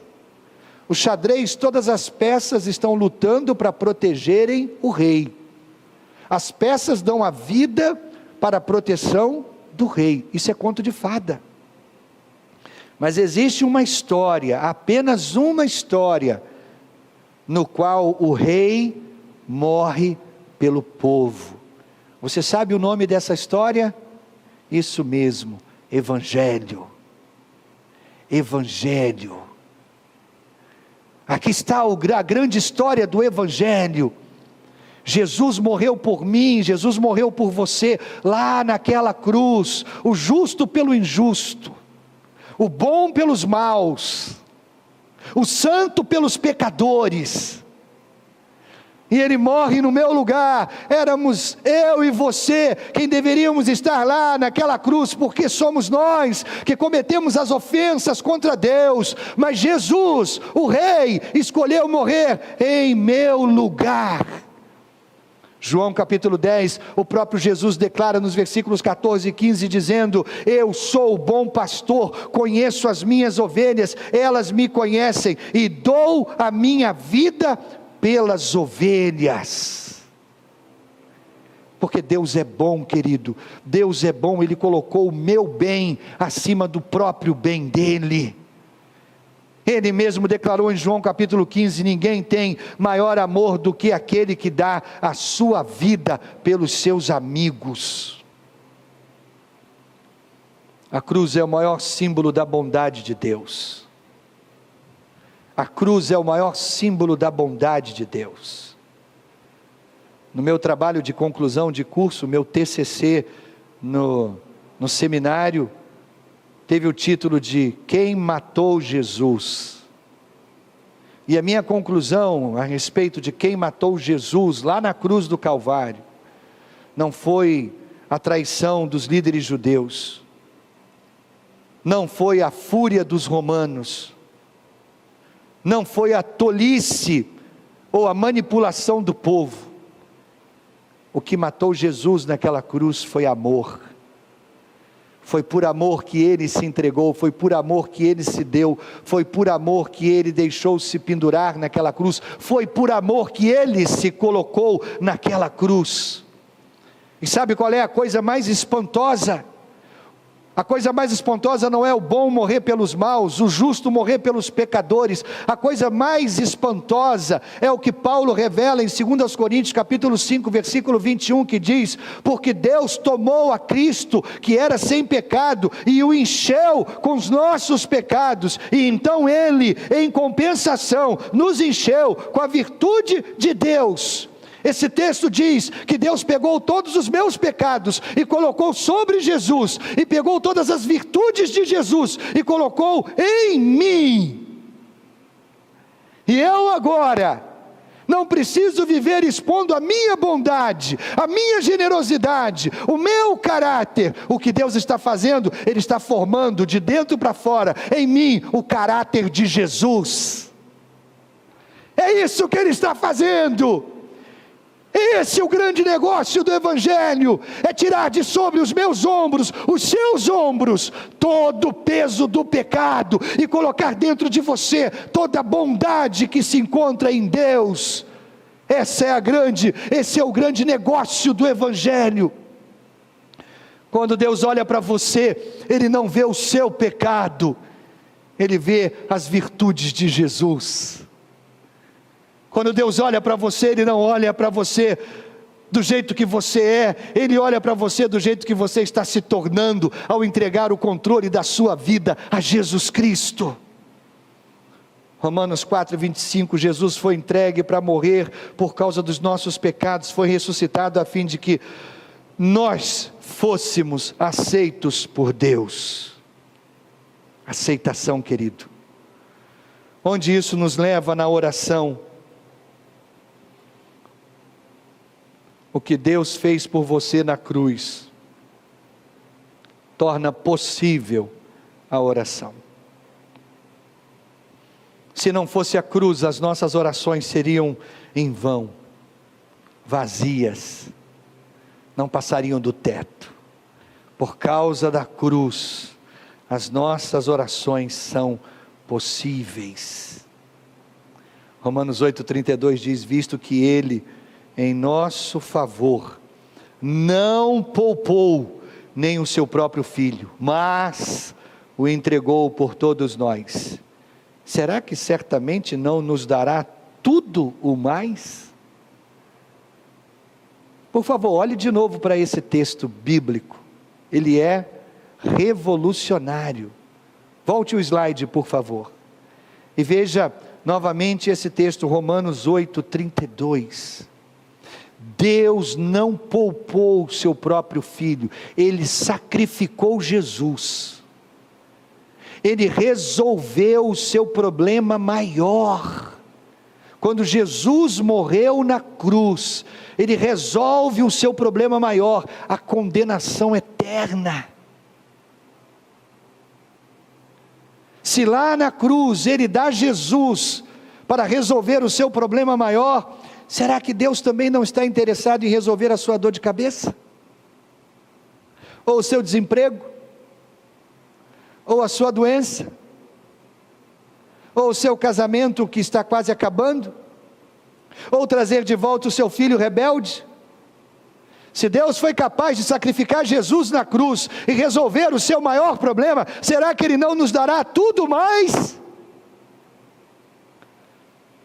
O xadrez, todas as peças estão lutando para protegerem o rei. As peças dão a vida para a proteção do rei. Isso é conto de fada. Mas existe uma história, apenas uma história, no qual o rei morre pelo povo. Você sabe o nome dessa história? Isso mesmo, Evangelho. Evangelho. Aqui está a grande história do Evangelho. Jesus morreu por mim, Jesus morreu por você, lá naquela cruz, o justo pelo injusto, o bom pelos maus, o santo pelos pecadores, e Ele morre no meu lugar. Éramos eu e você quem deveríamos estar lá naquela cruz, porque somos nós que cometemos as ofensas contra Deus, mas Jesus, o Rei, escolheu morrer em meu lugar. João capítulo 10, o próprio Jesus declara nos versículos 14 e 15, dizendo: eu sou o bom pastor, conheço as minhas ovelhas, elas me conhecem, e dou a minha vida pelas ovelhas. Porque Deus é bom, querido, Deus é bom. Ele colocou o meu bem acima do próprio bem dEle. Ele mesmo declarou em João capítulo 15, ninguém tem maior amor do que aquele que dá a sua vida pelos seus amigos. A cruz é o maior símbolo da bondade de Deus. A cruz é o maior símbolo da bondade de Deus. No meu trabalho de conclusão de curso, meu TCC no seminário, teve o título de Quem Matou Jesus? E a minha conclusão a respeito de quem matou Jesus lá na cruz do Calvário, não foi a traição dos líderes judeus, não foi a fúria dos romanos, não foi a tolice ou a manipulação do povo. O que matou Jesus naquela cruz foi amor. Foi por amor que Ele se entregou, foi por amor que Ele se deu, foi por amor que Ele deixou-se pendurar naquela cruz, foi por amor que Ele se colocou naquela cruz. E sabe qual é a coisa mais espantosa? A coisa mais espantosa não é o bom morrer pelos maus, o justo morrer pelos pecadores. A coisa mais espantosa é o que Paulo revela em 2 Coríntios capítulo 5, versículo 21, que diz: porque Deus tomou a Cristo, que era sem pecado, e o encheu com os nossos pecados, e então Ele, em compensação, nos encheu com a virtude de Deus. Esse texto diz que Deus pegou todos os meus pecados e colocou sobre Jesus, e pegou todas as virtudes de Jesus e colocou em mim. E eu agora não preciso viver expondo a minha bondade, a minha generosidade, o meu caráter. O que Deus está fazendo? Ele está formando de dentro para fora em mim o caráter de Jesus. É isso que Ele está fazendo. Esse é o grande negócio do Evangelho, é tirar de sobre os meus ombros, os seus ombros, todo o peso do pecado e colocar dentro de você toda a bondade que se encontra em Deus. Esse é o grande negócio do Evangelho. Quando Deus olha para você, Ele não vê o seu pecado, Ele vê as virtudes de Jesus. Quando Deus olha para você, Ele não olha para você do jeito que você é, Ele olha para você do jeito que você está se tornando, ao entregar o controle da sua vida a Jesus Cristo. Romanos 4:25, Jesus foi entregue para morrer por causa dos nossos pecados, foi ressuscitado a fim de que nós fôssemos aceitos por Deus. Aceitação, querido. Onde isso nos leva na oração? O que Deus fez por você na cruz torna possível a oração. Se não fosse a cruz, as nossas orações seriam em vão, vazias, não passariam do teto. Por causa da cruz, as nossas orações são possíveis. Romanos 8:32 diz: visto que Ele, em nosso favor, não poupou nem o seu próprio Filho, mas o entregou por todos nós, será que certamente não nos dará tudo o mais? Por favor, olhe de novo para esse texto bíblico, ele é revolucionário. Volte o slide, por favor, e veja novamente esse texto, Romanos 8:32. Deus não poupou o seu próprio Filho, Ele sacrificou Jesus, Ele resolveu o seu problema maior. Quando Jesus morreu na cruz, Ele resolve o seu problema maior, a condenação eterna. Se lá na cruz Ele dá Jesus para resolver o seu problema maior, será que Deus também não está interessado em resolver a sua dor de cabeça? Ou o seu desemprego? Ou a sua doença? Ou o seu casamento que está quase acabando? Ou trazer de volta o seu filho rebelde? Se Deus foi capaz de sacrificar Jesus na cruz e resolver o seu maior problema, será que Ele não nos dará tudo mais?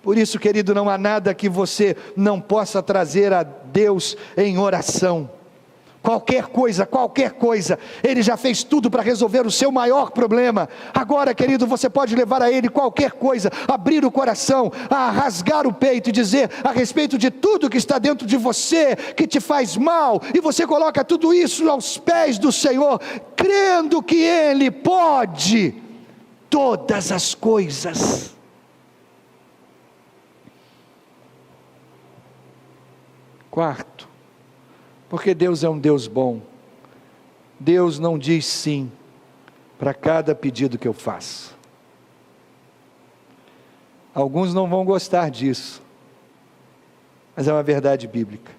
Por isso, querido, não há nada que você não possa trazer a Deus em oração. Qualquer coisa, Ele já fez tudo para resolver o seu maior problema. Agora, querido, você pode levar a Ele qualquer coisa, abrir o coração, a rasgar o peito e dizer a respeito de tudo que está dentro de você, que te faz mal, e você coloca tudo isso aos pés do Senhor, crendo que Ele pode todas as coisas. Quarto, porque Deus é um Deus bom. Deus não diz sim para cada pedido que eu faço. Alguns não vão gostar disso, mas é uma verdade bíblica.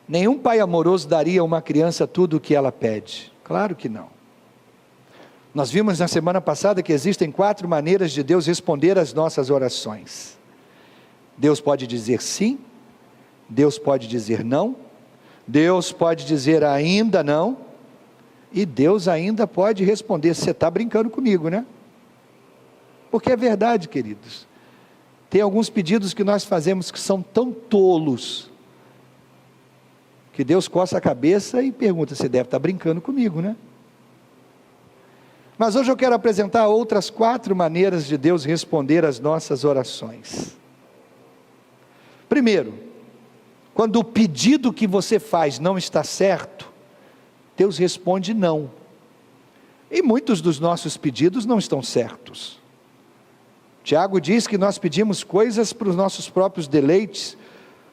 Nenhum pai amoroso daria a uma criança tudo o que ela pede. Claro que não. Nós vimos na semana passada que existem 4 maneiras de Deus responder às nossas orações. Deus pode dizer sim, Deus pode dizer não, Deus pode dizer ainda não, e Deus ainda pode responder: você está brincando comigo, né? Porque é verdade, queridos. Tem alguns pedidos que nós fazemos que são tão tolos, que Deus coça a cabeça e pergunta: você deve estar brincando comigo, né? Mas hoje eu quero apresentar outras 4 maneiras de Deus responder às nossas orações. Primeiro, quando o pedido que você faz não está certo, Deus responde não. E muitos dos nossos pedidos não estão certos. Tiago diz que nós pedimos coisas para os nossos próprios deleites,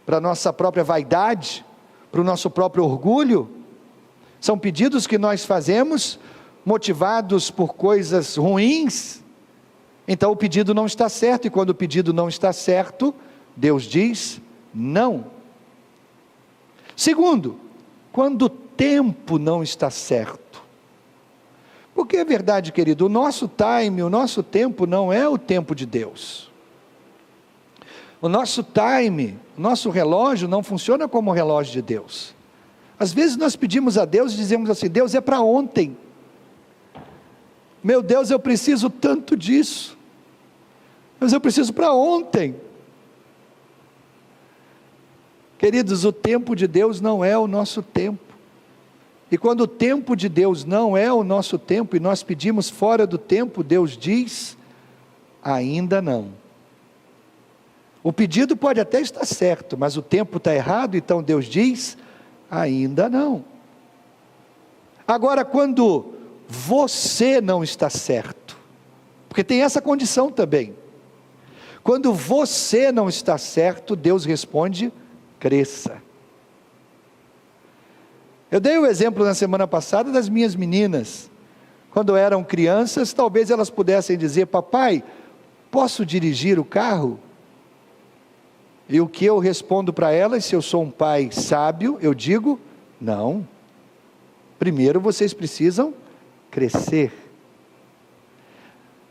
para a nossa própria vaidade, para o nosso próprio orgulho. São pedidos que nós fazemos motivados por coisas ruins. Então o pedido não está certo, e quando o pedido não está certo, Deus diz não. Segundo, quando o tempo não está certo. Porque é verdade, querido, o nosso time, o nosso tempo não é o tempo de Deus. O nosso time, o nosso relógio não funciona como o relógio de Deus. Às vezes nós pedimos a Deus e dizemos assim: Deus, é para ontem. Meu Deus, eu preciso tanto disso. Mas eu preciso para ontem. Queridos, o tempo de Deus não é o nosso tempo. E quando o tempo de Deus não é o nosso tempo e nós pedimos fora do tempo, Deus diz: ainda não. O pedido pode até estar certo, mas o tempo está errado, então Deus diz: ainda não. Agora, quando você não está certo, porque tem essa condição também, quando você não está certo, Deus responde: cresça. Eu dei o exemplo na semana passada das minhas meninas. Quando eram crianças, talvez elas pudessem dizer: papai, posso dirigir o carro? E o que eu respondo para elas, se eu sou um pai sábio, eu digo: não. Primeiro vocês precisam crescer.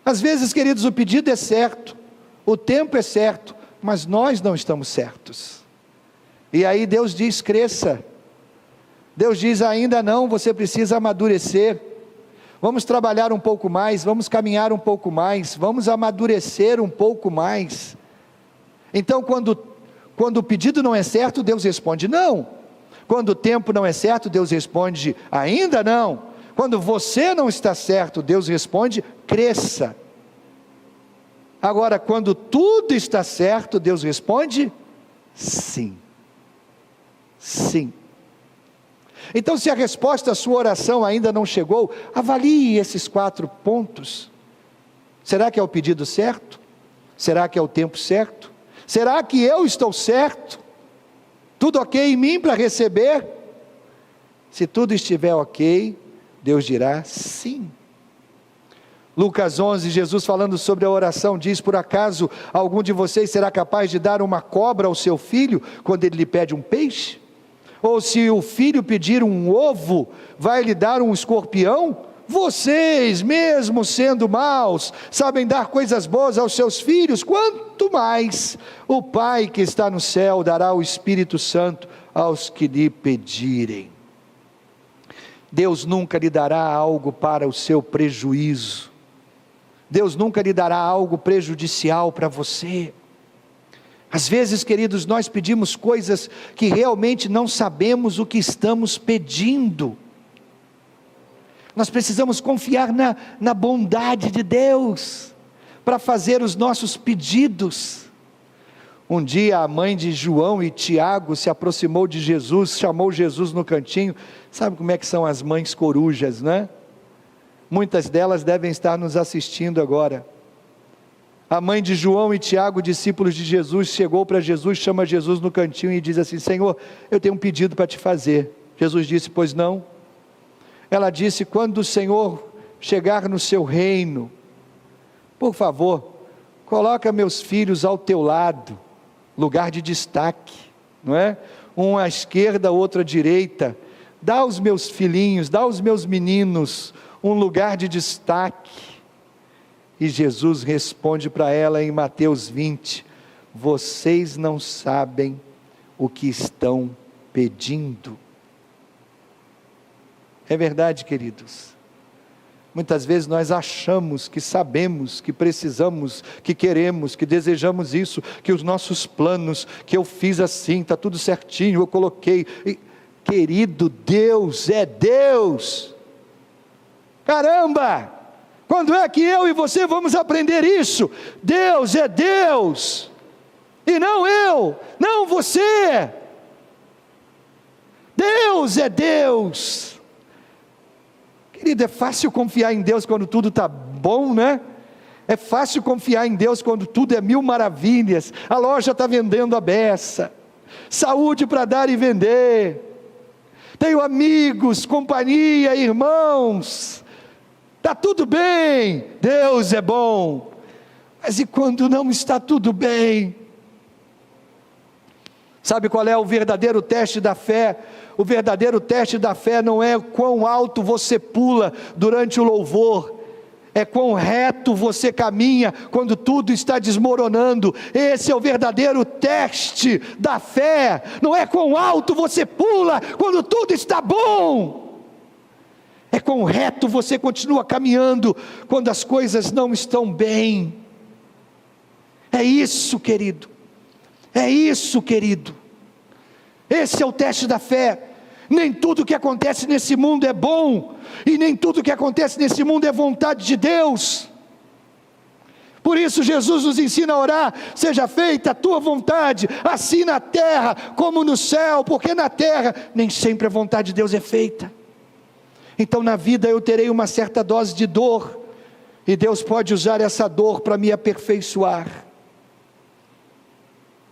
Às vezes, queridos, o pedido é certo, o tempo é certo, mas nós não estamos certos. E aí Deus diz: cresça. Deus diz: ainda não, você precisa amadurecer. Vamos trabalhar um pouco mais, vamos caminhar um pouco mais, vamos amadurecer um pouco mais. Então, quando o pedido não é certo, Deus responde: não. Quando o tempo não é certo, Deus responde: ainda não. Quando você não está certo, Deus responde: cresça. Agora, quando tudo está certo, Deus responde: sim. Sim. Então, se a resposta à sua oração ainda não chegou, avalie esses 4 pontos. Será que é o pedido certo? Será que é o tempo certo? Será que eu estou certo? Tudo ok em mim para receber? Se tudo estiver ok, Deus dirá sim. Lucas 11, Jesus falando sobre a oração, diz: por acaso algum de vocês será capaz de dar uma cobra ao seu filho, quando ele lhe pede um peixe? Ou se o filho pedir um ovo, vai lhe dar um escorpião? Vocês, mesmo sendo maus, sabem dar coisas boas aos seus filhos, quanto mais o Pai que está no céu dará o Espírito Santo aos que lhe pedirem. Deus nunca lhe dará algo para o seu prejuízo. Deus nunca lhe dará algo prejudicial para você. Às vezes, queridos, nós pedimos coisas que realmente não sabemos o que estamos pedindo. Nós precisamos confiar na bondade de Deus para fazer os nossos pedidos. Um dia a mãe de João e Tiago se aproximou de Jesus, chamou Jesus no cantinho. Sabe como é que são as mães corujas, né? Muitas delas devem estar nos assistindo agora. A mãe de João e Tiago, discípulos de Jesus, chegou para Jesus, chama Jesus no cantinho e diz assim: Senhor, eu tenho um pedido para te fazer. Jesus disse: pois não. Ela disse: quando o Senhor chegar no seu reino, por favor, coloca meus filhos ao teu lado, lugar de destaque, não é? Um à esquerda, outro à direita. Dá aos meus filhinhos, dá aos meus meninos um lugar de destaque. E Jesus responde para ela em Mateus 20: vocês não sabem o que estão pedindo. É verdade, queridos. Muitas vezes nós achamos que sabemos, que precisamos, que queremos, que desejamos isso, que os nossos planos, que eu fiz assim, está tudo certinho, eu coloquei. Querido, Deus é Deus. Caramba! Quando é que eu e você vamos aprender isso? Deus é Deus, e não eu, não você. Deus é Deus. Querido, é fácil confiar em Deus quando tudo está bom, né? É fácil confiar em Deus quando tudo é mil maravilhas. A loja está vendendo a beça, saúde para dar e vender, tenho amigos, companhia, irmãos. Está tudo bem, Deus é bom. Mas e quando não está tudo bem? Sabe qual é o verdadeiro teste da fé? O verdadeiro teste da fé não é quão alto você pula durante o louvor, é quão reto você caminha quando tudo está desmoronando. Esse é o verdadeiro teste da fé. Não é quão alto você pula quando tudo está bom, é quão reto você continua caminhando quando as coisas não estão bem. É isso, querido. É isso, querido. Esse é o teste da fé. Nem tudo que acontece nesse mundo é bom, e nem tudo que acontece nesse mundo é vontade de Deus. Por isso Jesus nos ensina a orar: seja feita a tua vontade, assim na terra como no céu, porque na terra nem sempre a vontade de Deus é feita. Então na vida eu terei uma certa dose de dor, e Deus pode usar essa dor para me aperfeiçoar.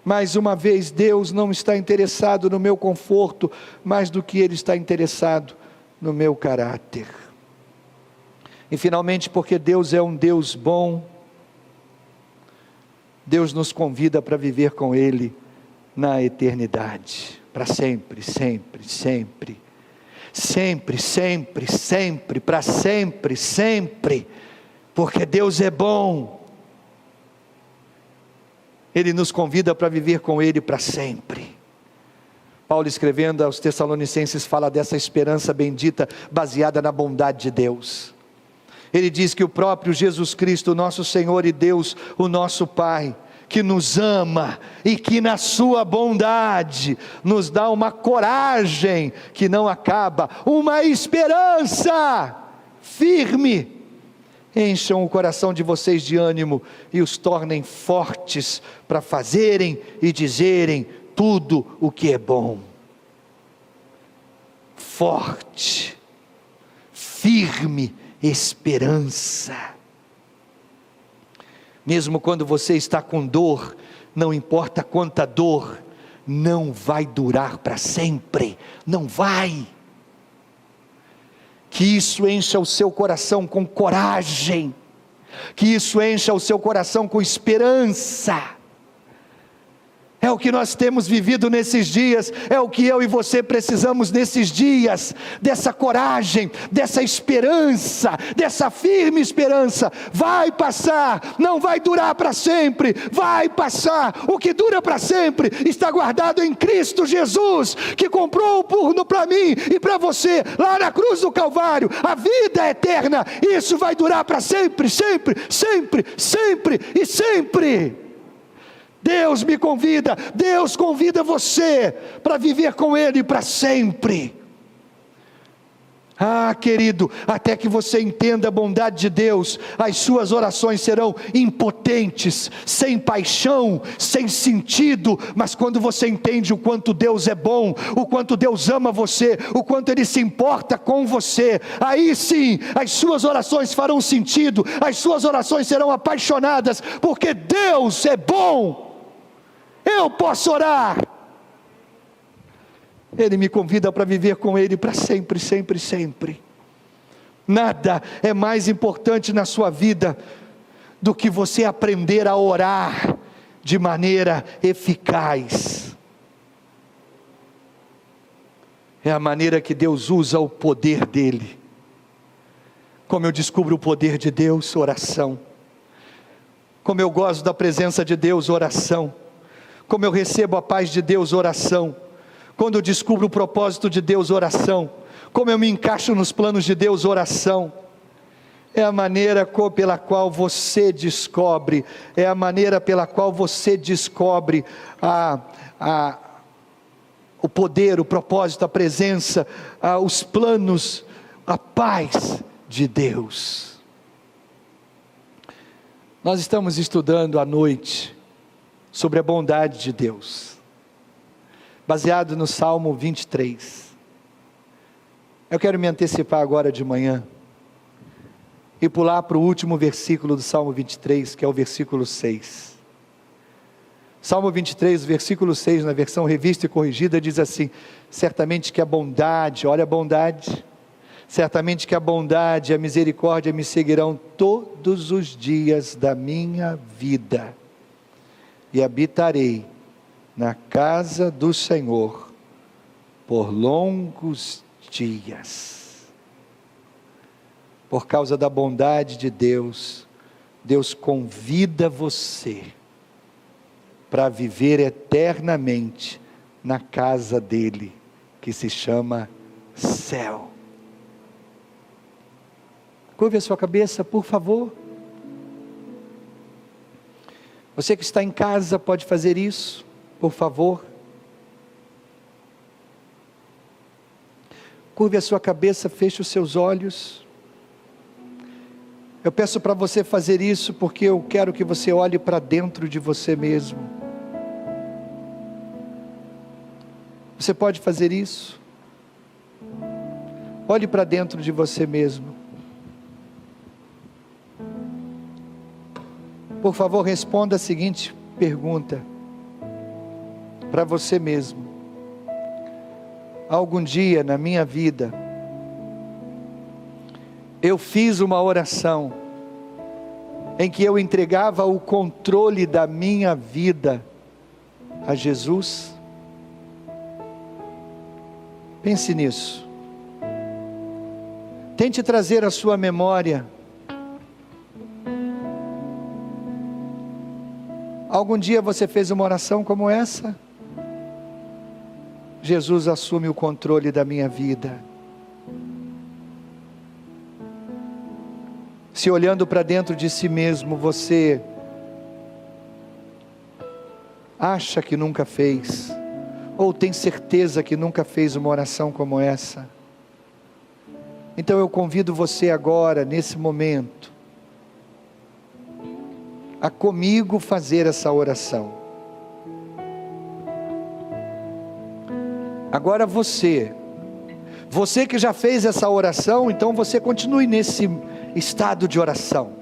Mais uma vez, Deus não está interessado no meu conforto, mais do que Ele está interessado no meu caráter. E finalmente, porque Deus é um Deus bom, Deus nos convida para viver com Ele na eternidade, para sempre, sempre, sempre, sempre, sempre, sempre, para sempre, sempre, porque Deus é bom. Ele nos convida para viver com Ele para sempre. Paulo, escrevendo aos Tessalonicenses, fala dessa esperança bendita, baseada na bondade de Deus. Ele diz que o próprio Jesus Cristo, nosso Senhor e Deus, o nosso Pai, que nos ama e que na sua bondade nos dá uma coragem que não acaba, uma esperança firme, encham o coração de vocês de ânimo e os tornem fortes para fazerem e dizerem tudo o que é bom. Forte, firme esperança. Mesmo quando você está com dor, não importa quanta dor, não vai durar para sempre, não vai. Que isso encha o seu coração com coragem, que isso encha o seu coração com esperança. É o que nós temos vivido nesses dias, é o que eu e você precisamos nesses dias, dessa coragem, dessa esperança, dessa firme esperança. Vai passar, não vai durar para sempre, vai passar. O que dura para sempre está guardado em Cristo Jesus, que comprou para mim e para você, lá na cruz do Calvário, a vida eterna. Isso vai durar para sempre, sempre, sempre, sempre e sempre. Deus me convida, Deus convida você para viver com Ele para sempre. Ah, querido, até que você entenda a bondade de Deus, as suas orações serão impotentes, sem paixão, sem sentido. Mas quando você entende o quanto Deus é bom, o quanto Deus ama você, o quanto Ele se importa com você, aí sim, as suas orações farão sentido, as suas orações serão apaixonadas, porque Deus é bom. Eu posso orar. Ele me convida para viver com Ele para sempre, sempre, sempre. Nada é mais importante na sua vida do que você aprender a orar de maneira eficaz. É a maneira que Deus usa o poder dEle. Como eu descubro o poder de Deus? Oração. Como eu gosto da presença de Deus? Oração. Como eu recebo a paz de Deus? Oração. Quando eu descubro o propósito de Deus? Oração. Como eu me encaixo nos planos de Deus? Oração. É a maneira pela qual você descobre, é a maneira pela qual você descobre o poder, o propósito, a presença, os planos, a paz de Deus. Nós estamos estudando à noite sobre a bondade de Deus, baseado no Salmo 23. Eu quero me antecipar agora de manhã e pular para o último versículo do Salmo 23, que é o versículo 6. Salmo 23, versículo 6, na versão revista e corrigida, diz assim: certamente que a bondade, olha a bondade, certamente que a bondade e a misericórdia me seguirão todos os dias da minha vida, e habitarei na casa do Senhor por longos dias. Por causa da bondade de Deus, Deus convida você para viver eternamente na casa dele, que se chama céu. Curve a sua cabeça, por favor. Você que está em casa pode fazer isso, por favor. Curve a sua cabeça, feche os seus olhos. Eu peço para você fazer isso porque eu quero que você olhe para dentro de você mesmo. Você pode fazer isso? Olhe para dentro de você mesmo. Por favor, responda a seguinte pergunta para você mesmo. Algum dia na minha vida, eu fiz uma oração em que eu entregava o controle da minha vida a Jesus? Pense nisso. Tente trazer à sua memória. Algum dia você fez uma oração como essa? Jesus assume o controle da minha vida. Se olhando para dentro de si mesmo, você acha que nunca fez, ou tem certeza que nunca fez uma oração como essa, então eu convido você agora, nesse momento, a comigo fazer essa oração. Agora você que já fez essa oração, então você continue nesse estado de oração.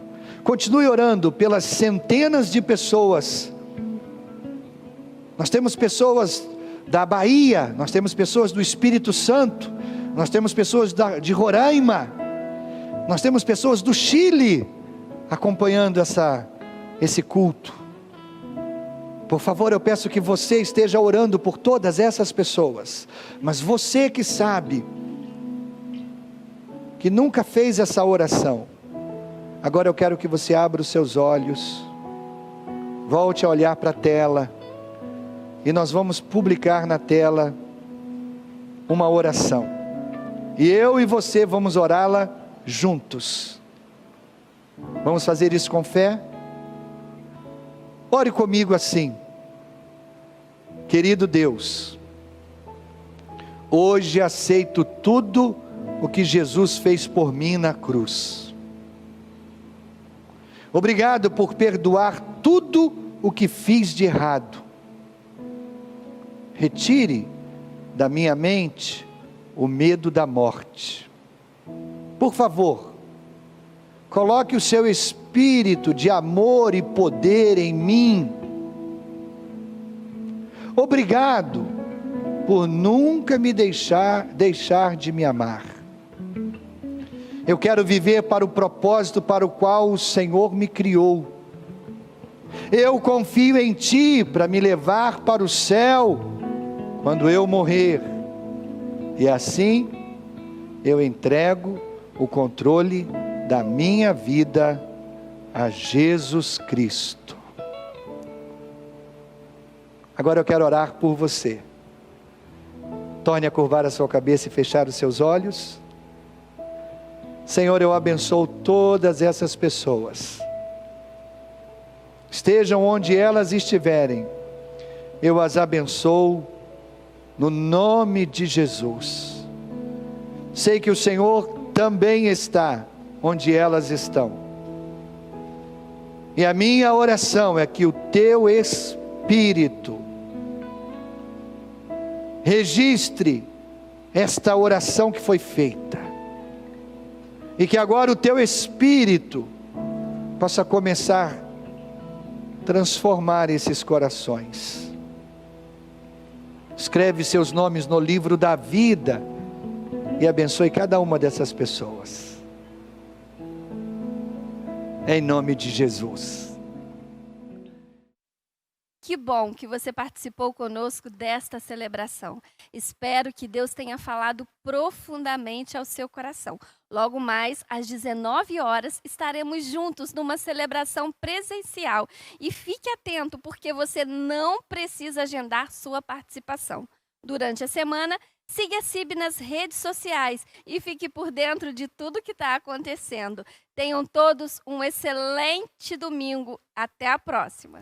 Continue orando pelas centenas de pessoas. Nós temos pessoas da Bahia, nós temos pessoas do Espírito Santo, nós temos pessoas de Roraima, nós temos pessoas do Chile acompanhando esse culto. Por favor, eu peço que você esteja orando por todas essas pessoas. Mas você que sabe que nunca fez essa oração, agora eu quero que você abra os seus olhos, volte a olhar para a tela, e nós vamos publicar na tela uma oração, e eu e você vamos orá-la juntos. Vamos fazer isso com fé? Ore comigo assim: querido Deus, hoje aceito tudo o que Jesus fez por mim na cruz. Obrigado por perdoar tudo o que fiz de errado. Retire da minha mente o medo da morte. Por favor, coloque o seu espírito de amor e poder em mim. Obrigado por nunca me deixar de me amar. Eu quero viver para o propósito para o qual o Senhor me criou. Eu confio em Ti para me levar para o céu quando eu morrer. E assim eu entrego o controle da minha vida a Jesus Cristo. Agora eu quero orar por você. Torne a curvar a sua cabeça e fechar os seus olhos. Senhor, eu abençoo todas essas pessoas. Estejam onde elas estiverem, eu as abençoo no nome de Jesus. Sei que o Senhor também está onde elas estão. E a minha oração é que o Teu Espírito registre esta oração que foi feita. E que agora o Teu Espírito possa começar a transformar esses corações. Escreve seus nomes no livro da vida e abençoe cada uma dessas pessoas. Em nome de Jesus. Que bom que você participou conosco desta celebração. Espero que Deus tenha falado profundamente ao seu coração. Logo mais, às 19 horas, estaremos juntos numa celebração presencial. E fique atento, porque você não precisa agendar sua participação. Durante a semana, siga a CIB nas redes sociais e fique por dentro de tudo que está acontecendo. Tenham todos um excelente domingo. Até a próxima!